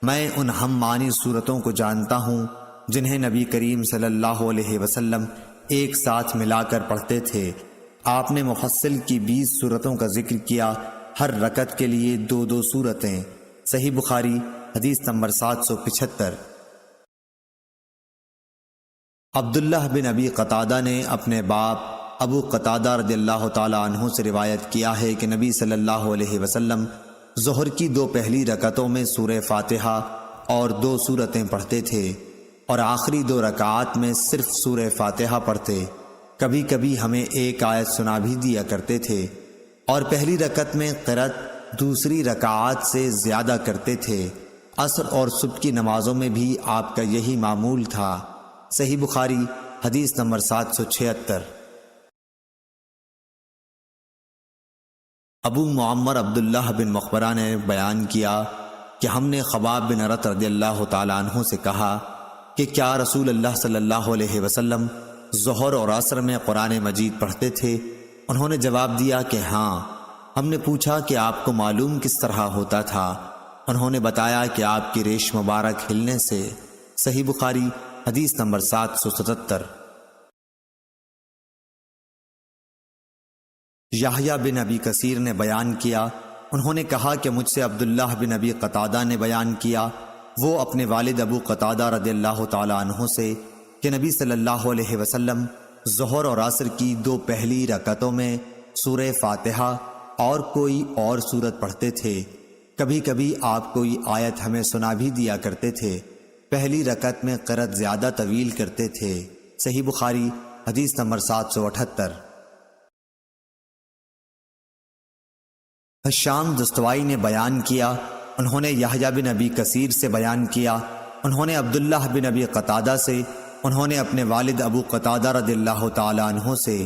میں ان ہم معنی صورتوں کو جانتا ہوں جنہیں نبی کریم صلی اللہ علیہ وسلم ایک ساتھ ملا کر پڑھتے تھے۔ آپ نے مفصل کی 20 صورتوں کا ذکر کیا، ہر رکعت کے لیے 2 صورتیں۔ صحیح بخاری حدیث نمبر 775۔ عبداللہ بن ابی قتادہ نے اپنے باپ ابو قتادہ رضی اللہ تعالی عنہ سے روایت کیا ہے کہ نبی صلی اللہ علیہ وسلم ظہر کی 2 پہلی رکعتوں میں سورہ فاتحہ اور 2 صورتیں پڑھتے تھے اور آخری 2 رکعات میں صرف سورہ فاتحہ پڑھتے۔ کبھی کبھی ہمیں ایک آیت سنا بھی دیا کرتے تھے اور پہلی رکعت میں قرأت دوسری رکعات سے زیادہ کرتے تھے۔ عصر اور صبح کی نمازوں میں بھی آپ کا یہی معمول تھا۔ صحیح بخاری حدیث نمبر 776۔ ابو معمر عبداللہ بن مخبرہ نے بیان کیا کہ ہم نے خباب بن ارت رضی اللہ تعالی عنہ سے کہا کہ کیا رسول اللہ صلی اللہ علیہ وسلم ظہر اور عصر میں قرآن مجید پڑھتے تھے؟ انہوں نے جواب دیا کہ ہاں۔ ہم نے پوچھا کہ آپ کو معلوم کس طرح ہوتا تھا؟ انہوں نے بتایا کہ آپ کی ریش مبارک ہلنے سے۔ صحیح بخاری حدیث نمبر 777۔ یحییٰ بن ابی کثیر نے بیان کیا، انہوں نے کہا کہ مجھ سے عبداللہ بن ابی قتادہ نے بیان کیا، وہ اپنے والد ابو قتادہ رضی اللہ تعالی عنہ سے، کہ نبی صلی اللہ علیہ وسلم ظہر اور عصر کی 2 پہلی رکعتوں میں سورہ فاتحہ اور کوئی اور سورت پڑھتے تھے۔ کبھی کبھی آپ کوئی آیت ہمیں سنا بھی دیا کرتے تھے۔ پہلی رکعت میں قرأت زیادہ طویل کرتے تھے۔ صحیح بخاری حدیث نمبر 778۔ حشام دستوائی نے بیان کیا، انہوں نے یحییٰ بن ابی کثیر سے بیان کیا، انہوں نے عبداللہ بن ابی قتادہ سے، انہوں نے اپنے والد ابو قتادہ رضی اللہ تعالی عنہ سے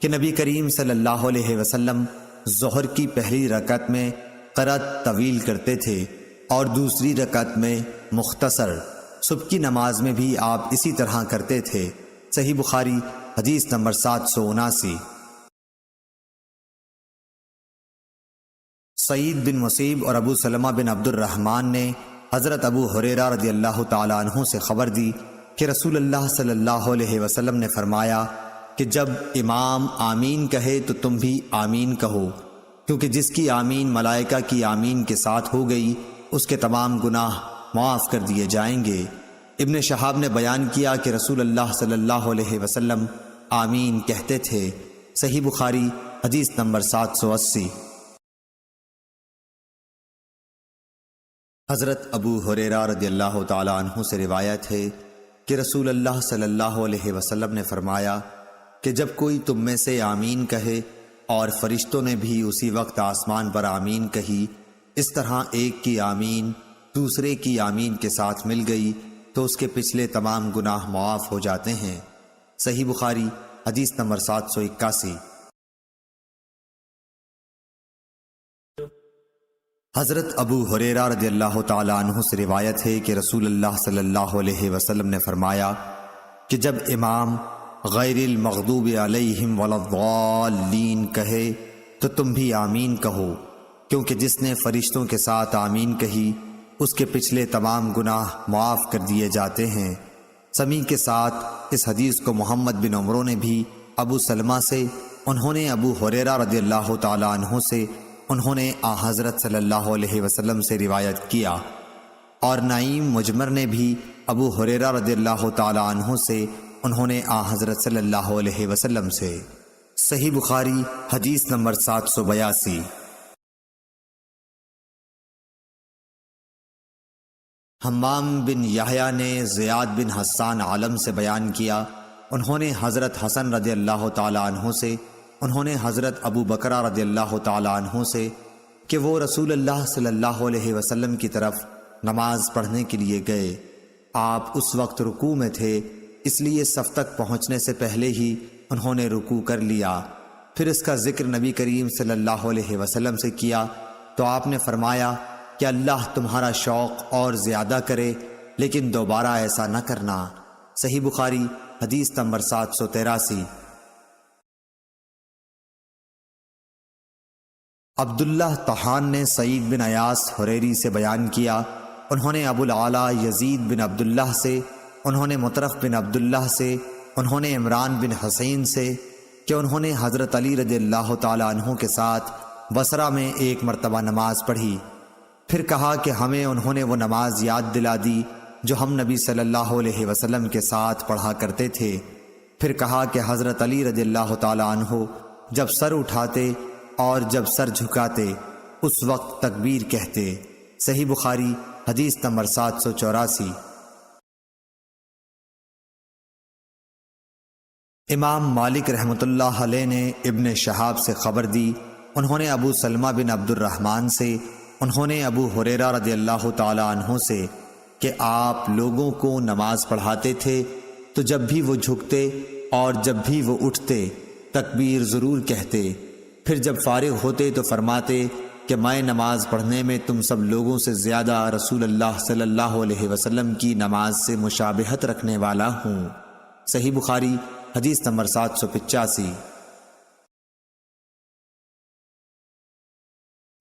کہ نبی کریم صلی اللہ علیہ وسلم ظہر کی پہلی رکعت میں قرأت طویل کرتے تھے اور دوسری رکعت میں مختصر۔ صبح کی نماز میں بھی آپ اسی طرح کرتے تھے۔ صحیح بخاری حدیث نمبر 779۔ سعید بن مسیب اور ابو سلمہ بن عبد الرحمن نے حضرت ابو ہریرہ رضی اللہ تعالی عنہ سے خبر دی کہ رسول اللہ صلی اللہ علیہ وسلم نے فرمایا کہ جب امام آمین کہے تو تم بھی آمین کہو، کیونکہ جس کی آمین ملائکہ کی آمین کے ساتھ ہو گئی اس کے تمام گناہ معاف کر دیے جائیں گے۔ ابن شہاب نے بیان کیا کہ رسول اللہ صلی اللہ علیہ وسلم آمین کہتے تھے۔ صحیح بخاری حدیث نمبر 780۔ حضرت ابو ہریرہ رضی اللہ تعالی عنہ سے روایت ہے کہ رسول اللہ صلی اللہ علیہ وسلم نے فرمایا کہ جب کوئی تم میں سے آمین کہے اور فرشتوں نے بھی اسی وقت آسمان پر آمین کہی، اس طرح ایک کی آمین دوسرے کی آمین کے ساتھ مل گئی تو اس کے پچھلے تمام گناہ معاف ہو جاتے ہیں۔ صحیح بخاری حدیث نمبر 781۔ حضرت ابو ہریرہ رضی اللہ تعالی عنہ سے روایت ہے کہ رسول اللہ صلی اللہ علیہ وسلم نے فرمایا کہ جب امام غیر المغضوب علیہم ولا الضالین کہے تو تم بھی آمین کہو، کیونکہ جس نے فرشتوں کے ساتھ آمین کہی اس کے پچھلے تمام گناہ معاف کر دیے جاتے ہیں۔ سمیع کے ساتھ اس حدیث کو محمد بن عمرو نے بھی ابو سلمہ سے، انہوں نے ابو ہریرہ رضی اللہ تعالی عنہ سے، انہوں نے حضرت صلی اللہ علیہ وسلم سے روایت کیا، اور نعیم مجمر نے بھی ابو ہریرہ رضی اللہ تعالی عنہ سے، انہوں نے حضرت صلی اللہ علیہ وسلم سے۔ صحیح بخاری حدیث نمبر 782۔ حمام بن یحییٰ نے زیاد بن حسان عالم سے بیان کیا، انہوں نے حضرت حسن رضی اللہ تعالی عنہ سے، انہوں نے حضرت ابو بکرہ رضی اللہ تعالی عنہ سے کہ وہ رسول اللہ صلی اللہ علیہ وسلم کی طرف نماز پڑھنے کے لیے گئے۔ آپ اس وقت رکوع میں تھے اس لیے صف تک پہنچنے سے پہلے ہی انہوں نے رکوع کر لیا۔ پھر اس کا ذکر نبی کریم صلی اللہ علیہ وسلم سے کیا تو آپ نے فرمایا کہ اللہ تمہارا شوق اور زیادہ کرے، لیکن دوبارہ ایسا نہ کرنا۔ صحیح بخاری حدیث نمبر 783۔ عبداللہ طحان نے سعید بن ایاس حریری سے بیان کیا، انہوں نے ابو العلا یزید بن عبداللہ سے، انہوں نے مطرف بن عبداللہ سے، انہوں نے عمران بن حسین سے کہ انہوں نے حضرت علی رضی اللہ تعالی عنہ کے ساتھ بصرہ میں ایک مرتبہ نماز پڑھی، پھر کہا کہ ہمیں انہوں نے وہ نماز یاد دلا دی جو ہم نبی صلی اللہ علیہ وسلم کے ساتھ پڑھا کرتے تھے۔ پھر کہا کہ حضرت علی رضی اللہ تعالی عنہ جب سر اٹھاتے اور جب سر جھکاتے اس وقت تکبیر کہتے۔ صحیح بخاری حدیث نمبر 784۔ امام مالک رحمۃ اللہ علیہ نے ابن شہاب سے خبر دی، انہوں نے ابو سلمہ بن عبد الرحمن سے، انہوں نے ابو ہریرہ رضی اللہ تعالی عنہ سے کہ آپ لوگوں کو نماز پڑھاتے تھے تو جب بھی وہ جھکتے اور جب بھی وہ اٹھتے تکبیر ضرور کہتے، پھر جب فارغ ہوتے تو فرماتے کہ میں نماز پڑھنے میں تم سب لوگوں سے زیادہ رسول اللہ صلی اللہ علیہ وسلم کی نماز سے مشابہت رکھنے والا ہوں۔ صحیح بخاری حدیث نمبر 785۔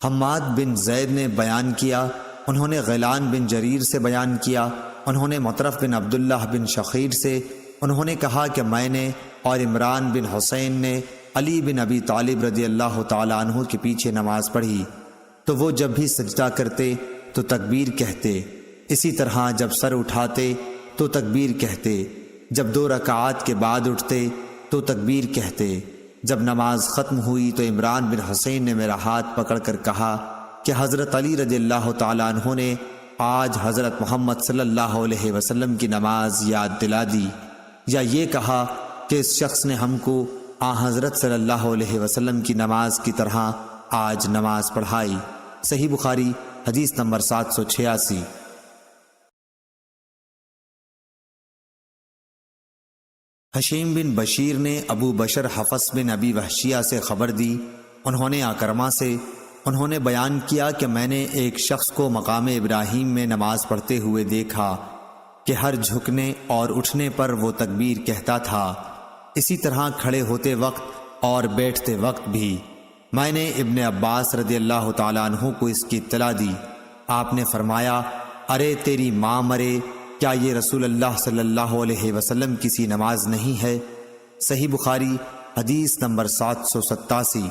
حماد بن زید نے بیان کیا، انہوں نے غیلان بن جریر سے بیان کیا، انہوں نے مطرف بن عبداللہ بن شخیر سے، انہوں نے کہا کہ میں نے اور عمران بن حسین نے علی بن ابی طالب رضی اللہ تعالی عنہ کے پیچھے نماز پڑھی تو وہ جب بھی سجدہ کرتے تو تکبیر کہتے، اسی طرح جب سر اٹھاتے تو تکبیر کہتے، جب 2 رکعات کے بعد اٹھتے تو تکبیر کہتے۔ جب نماز ختم ہوئی تو عمران بن حسین نے میرا ہاتھ پکڑ کر کہا کہ حضرت علی رضی اللہ تعالی عنہ نے آج حضرت محمد صلی اللہ علیہ وسلم کی نماز یاد دلا دی، یا یہ کہا کہ اس شخص نے ہم کو حضرت صلی اللہ علیہ وسلم کی نماز کی طرح آج نماز پڑھائی۔ صحیح بخاری حدیث نمبر 786۔ حشیم بن بشیر نے ابو بشر حفص بن ابی وحشیہ سے خبر دی، انہوں نے اکرمہ سے، انہوں نے بیان کیا کہ میں نے ایک شخص کو مقام ابراہیم میں نماز پڑھتے ہوئے دیکھا کہ ہر جھکنے اور اٹھنے پر وہ تکبیر کہتا تھا، اسی طرح کھڑے ہوتے وقت اور بیٹھتے وقت بھی۔ میں نے ابن عباس رضی اللہ تعالیٰ عنہ کو اس کی اطلاع دی، آپ نے فرمایا ارے تیری ماں مرے، کیا یہ رسول اللہ صلی اللہ علیہ وسلم کسی نماز نہیں ہے؟ صحیح بخاری حدیث نمبر 787۔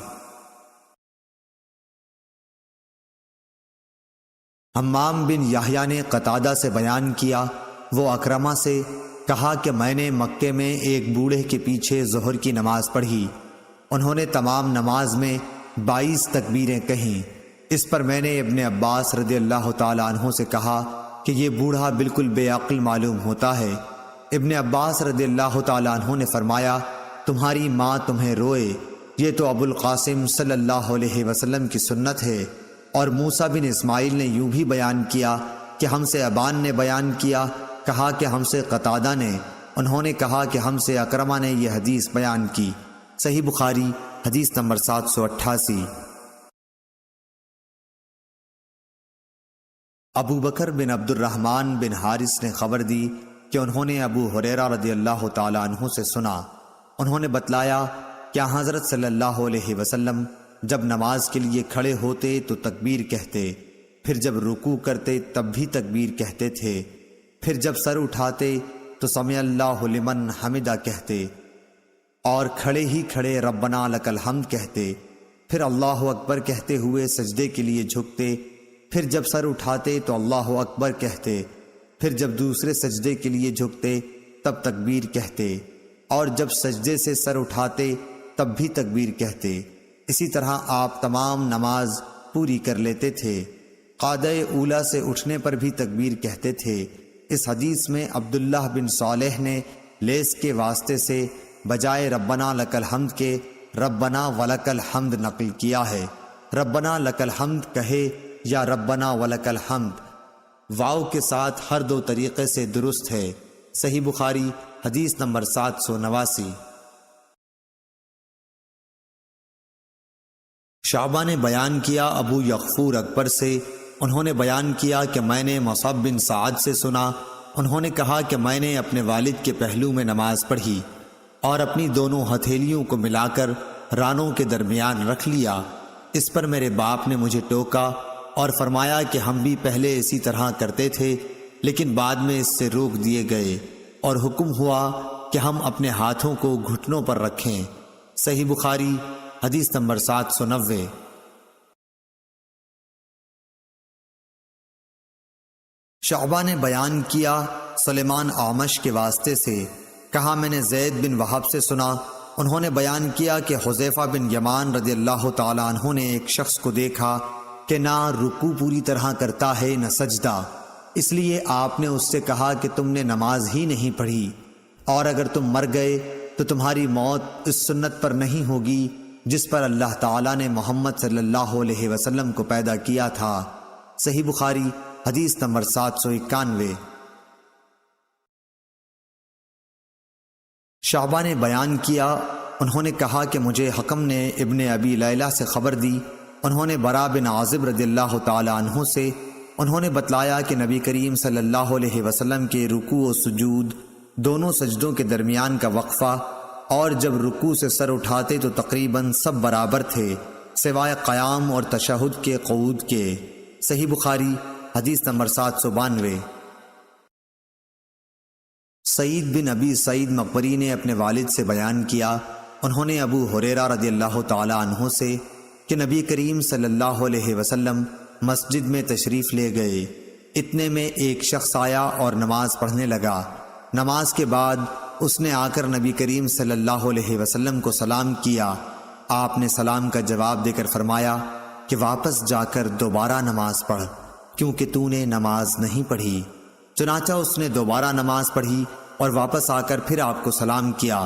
حمام بن یحییٰ نے قتادہ سے بیان کیا، وہ اکرمہ سے کہا کہ میں نے مکے میں ایک بوڑھے کے پیچھے ظہر کی نماز پڑھی، انہوں نے تمام نماز میں 22 تکبیریں کہیں۔ اس پر میں نے ابن عباس رضی اللہ تعالی عنہ سے کہا کہ یہ بوڑھا بالکل بے عقل معلوم ہوتا ہے۔ ابن عباس رضی اللہ تعالی عنہ نے فرمایا تمہاری ماں تمہیں روئے، یہ تو ابو القاسم صلی اللہ علیہ وسلم کی سنت ہے۔ اور موسیٰ بن اسماعیل نے یوں بھی بیان کیا کہ ہم سے ابان نے بیان کیا، کہا کہ ہم سے قتادہ نے، انہوں نے کہا کہ ہم سے اکرمہ نے یہ حدیث بیان کی۔ صحیح بخاری حدیث نمبر 788۔ ابو بکر بن عبد الرحمن بن حارث نے خبر دی کہ انہوں نے ابو ہریرہ رضی اللہ تعالی عنہ سے سنا، انہوں نے بتلایا کہ حضرت صلی اللہ علیہ وسلم جب نماز کے لیے کھڑے ہوتے تو تکبیر کہتے، پھر جب رکوع کرتے تب بھی تکبیر کہتے تھے، پھر جب سر اٹھاتے تو سمع اللہ لمن حمدہ کہتے، اور کھڑے ہی کھڑے ربنا لک الحمد کہتے، پھر اللہ اکبر کہتے ہوئے سجدے کے لیے جھکتے، پھر جب سر اٹھاتے تو اللہ اکبر کہتے، پھر جب دوسرے سجدے کے لیے جھکتے تب تکبیر کہتے، اور جب سجدے سے سر اٹھاتے تب بھی تکبیر کہتے۔ اسی طرح آپ تمام نماز پوری کر لیتے تھے۔ قعدہ اولیٰ سے اٹھنے پر بھی تکبیر کہتے تھے۔ اس حدیث میں عبداللہ بن صالح نے لیس کے واسطے سے بجائے ربنا لک الحمد کے ربنا ولک الحمد نقل کیا ہے۔ ربنا لک الحمد کہے یا ربنا ولک الحمد، واو کے ساتھ ہر دو طریقے سے درست ہے۔ صحیح بخاری حدیث نمبر 789۔ شعبہ نے بیان کیا ابو یغفور اکبر سے، انہوں نے بیان کیا کہ میں نے مصعب بن سعد سے سنا، انہوں نے کہا کہ میں نے اپنے والد کے پہلو میں نماز پڑھی اور اپنی دونوں ہتھیلیوں کو ملا کر رانوں کے درمیان رکھ لیا۔ اس پر میرے باپ نے مجھے ٹوکا اور فرمایا کہ ہم بھی پہلے اسی طرح کرتے تھے، لیکن بعد میں اس سے روک دیے گئے اور حکم ہوا کہ ہم اپنے ہاتھوں کو گھٹنوں پر رکھیں۔ صحیح بخاری حدیث نمبر 790۔ شعبہ نے بیان کیا سلیمان اعمش کے واسطے سے، کہا میں نے زید بن وہب سے سنا، انہوں نے بیان کیا کہ حذیفہ بن یمان رضی اللہ تعالیٰ عنہ نے ایک شخص کو دیکھا کہ نہ رکوع پوری طرح کرتا ہے نہ سجدہ، اس لیے آپ نے اس سے کہا کہ تم نے نماز ہی نہیں پڑھی، اور اگر تم مر گئے تو تمہاری موت اس سنت پر نہیں ہوگی جس پر اللہ تعالیٰ نے محمد صلی اللہ علیہ وسلم کو پیدا کیا تھا۔ صحیح بخاری حدیث نمبر 791۔ شعبہ نے بیان کیا، انہوں نے کہا کہ مجھے حکم نے ابن ابی لیلہ سے خبر دی، انہوں نے برا بن عازب رضی اللہ تعالی عنہ سے، انہوں نے بتلایا کہ نبی کریم صلی اللہ علیہ وسلم کے رکوع و سجود، دونوں سجدوں کے درمیان کا وقفہ، اور جب رکوع سے سر اٹھاتے تو تقریباً سب برابر تھے سوائے قیام اور تشہد کے قعود کے۔ صحیح بخاری حدیث نمبر 792۔ سعید بن ابی سعید مقبری نے اپنے والد سے بیان کیا، انہوں نے ابو ہریرہ رضی اللہ تعالی عنہ سے کہ نبی کریم صلی اللہ علیہ وسلم مسجد میں تشریف لے گئے، اتنے میں ایک شخص آیا اور نماز پڑھنے لگا۔ نماز کے بعد اس نے آ کر نبی کریم صلی اللہ علیہ وسلم کو سلام کیا، آپ نے سلام کا جواب دے کر فرمایا کہ واپس جا کر دوبارہ نماز پڑھ کیونکہ تو نے نماز نہیں پڑھی۔ چنانچہ اس نے دوبارہ نماز پڑھی اور واپس آ کر پھر آپ کو سلام کیا،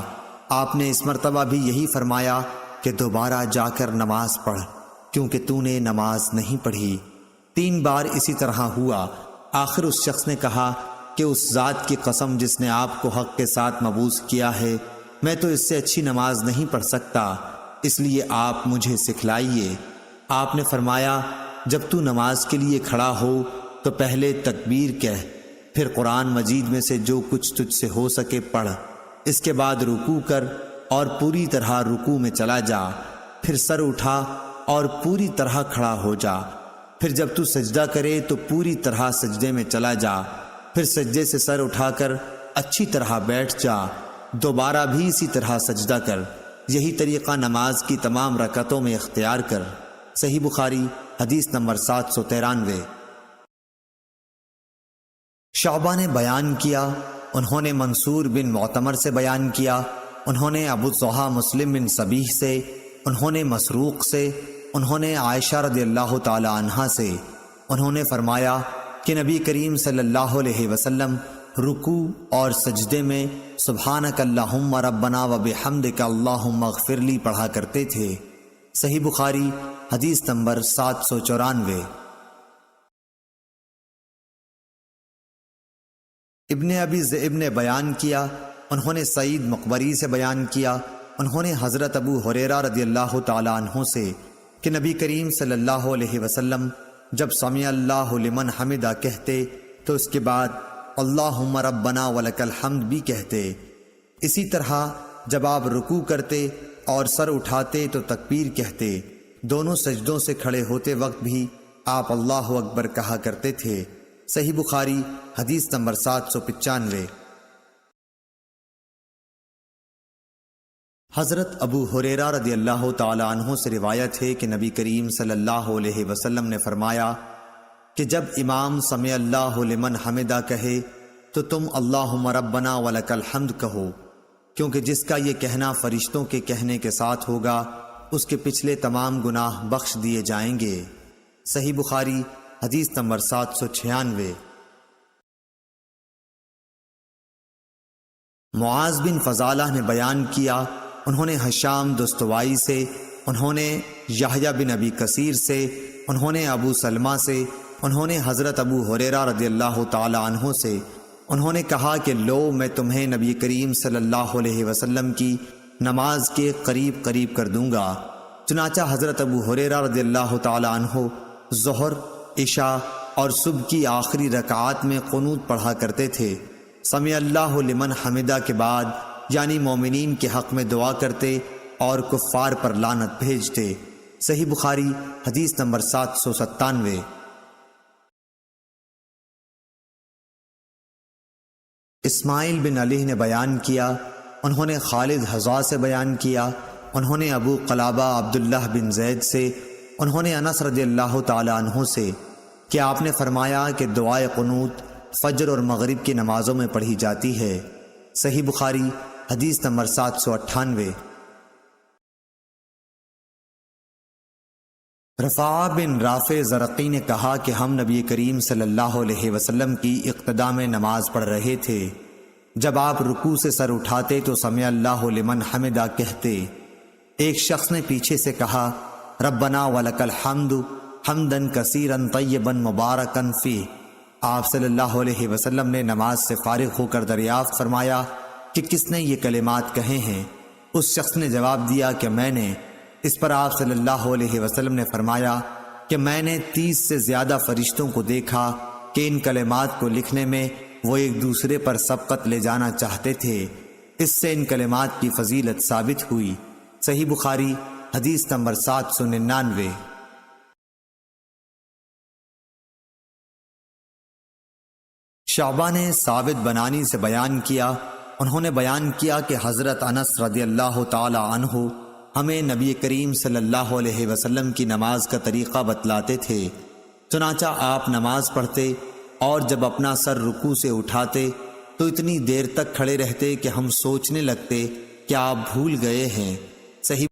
آپ نے اس مرتبہ بھی یہی فرمایا کہ دوبارہ جا کر نماز پڑھ کیونکہ تو نے نماز نہیں پڑھی۔ 3 بار اسی طرح ہوا، آخر اس شخص نے کہا کہ اس ذات کی قسم جس نے آپ کو حق کے ساتھ مبعوث کیا ہے، میں تو اس سے اچھی نماز نہیں پڑھ سکتا، اس لیے آپ مجھے سکھلائیے۔ آپ نے فرمایا جب تو نماز کے لیے کھڑا ہو تو پہلے تکبیر کہہ، پھر قرآن مجید میں سے جو کچھ تجھ سے ہو سکے پڑھ، اس کے بعد رکوع کر اور پوری طرح رکوع میں چلا جا، پھر سر اٹھا اور پوری طرح کھڑا ہو جا، پھر جب تو سجدہ کرے تو پوری طرح سجدے میں چلا جا، پھر سجدے سے سر اٹھا کر اچھی طرح بیٹھ جا، دوبارہ بھی اسی طرح سجدہ کر، یہی طریقہ نماز کی تمام رکعتوں میں اختیار کر۔ صحیح بخاری حدیث نمبر 793۔ شعبہ نے بیان کیا، انہوں نے منصور بن معتمر سے بیان کیا، انہوں نے ابو الضحیٰ مسلم بن صبیح سے، انہوں نے مسروق سے، انہوں نے عائشہ رضی اللہ تعالی عنہا سے، انہوں نے فرمایا کہ نبی کریم صلی اللہ علیہ وسلم رکوع اور سجدے میں سبحانک اللہم ربنا وبحمدک اللہم اغفر لی پڑھا کرتے تھے۔ صحیح بخاری حدیث نمبر 794۔ ابن ابی ذئب نے بیان کیا، انہوں نے سعید مقبری سے بیان کیا، انہوں نے حضرت ابو ہریرہ رضی اللہ تعالی عنہ سے کہ نبی کریم صلی اللہ علیہ وسلم جب سمع اللہ لمن حمدہ کہتے تو اس کے بعد اللہم ربنا ولک الحمد بھی کہتے۔ اسی طرح جب آپ رکوع کرتے اور سر اٹھاتے تو تکبیر کہتے، دونوں سجدوں سے کھڑے ہوتے وقت بھی آپ اللہ اکبر کہا کرتے تھے۔ صحیح بخاری حدیث نمبر 795۔ حضرت ابو ہریرہ رضی اللہ تعالی عنہ سے روایت ہے کہ نبی کریم صلی اللہ علیہ وسلم نے فرمایا کہ جب امام سمع اللہ لمن حمدہ کہے تو تم اللہم ربنا ولک الحمد کہو، کیونکہ جس کا یہ کہنا فرشتوں کے کہنے کے ساتھ ہوگا اس کے پچھلے تمام گناہ بخش دیے جائیں گے۔ صحیح بخاری حدیث نمبر 796۔ معاذ بن فضالہ نے بیان کیا، انہوں نے ہشام دستوائی سے، انہوں نے یحییٰ بن ابی کثیر سے، انہوں نے ابو سلمہ سے، انہوں نے حضرت ابو ہریرہ رضی اللہ تعالی عنہ سے انہوں نے کہا کہ لو میں تمہیں نبی کریم صلی اللہ علیہ وسلم کی نماز کے قریب قریب کر دوں گا۔ چنانچہ حضرت ابو ہریرہ رضی اللہ تعالی عنہ ظہر، عشاء اور صبح کی آخری رکعات میں قنوت پڑھا کرتے تھے۔ سمع اللہ لمن حمدہ کے بعد یعنی مومنین کے حق میں دعا کرتے اور کفار پر لعنت بھیجتے۔ صحیح بخاری حدیث نمبر 797۔ اسماعیل بن علی نے بیان کیا، انہوں نے خالد حذا سے بیان کیا، انہوں نے ابو قلابہ عبداللہ بن زید سے، انہوں نے انس رضی اللہ تعالی عنہ سے کہ آپ نے فرمایا کہ دعائے قنوت فجر اور مغرب کی نمازوں میں پڑھی جاتی ہے۔ صحیح بخاری حدیث نمبر 798۔ رفاع بن رافع زرقی نے کہا کہ ہم نبی کریم صلی اللہ علیہ وسلم کی اقتداء میں نماز پڑھ رہے تھے، جب آپ رکوع سے سر اٹھاتے تو سمع اللہ لمن حمدہ کہتے۔ ایک شخص نے پیچھے سے کہا ربنا ولک الحمد حمدا کثیرا طیبا مبارکا فیہ۔ آپ صلی اللہ علیہ وسلم نے نماز سے فارغ ہو کر دریافت فرمایا کہ کس نے یہ کلمات کہے ہیں؟ اس شخص نے جواب دیا کہ میں نے۔ اس پر آپ صلی اللہ علیہ وسلم نے فرمایا کہ میں نے 30 سے زیادہ فرشتوں کو دیکھا کہ ان کلمات کو لکھنے میں وہ ایک دوسرے پر سبقت لے جانا چاہتے تھے، اس سے ان کلمات کی فضیلت ثابت ہوئی۔ صحیح بخاری حدیث نمبر 799۔ شعبہ نے ثابت بنانی سے بیان کیا، انہوں نے بیان کیا کہ حضرت انس رضی اللہ تعالی عنہ ہمیں نبی کریم صلی اللہ علیہ وسلم کی نماز کا طریقہ بتلاتے تھے۔ چنانچہ آپ نماز پڑھتے اور جب اپنا سر رکوع سے اٹھاتے تو اتنی دیر تک کھڑے رہتے کہ ہم سوچنے لگتے کہ آپ بھول گئے ہیں۔ صحیح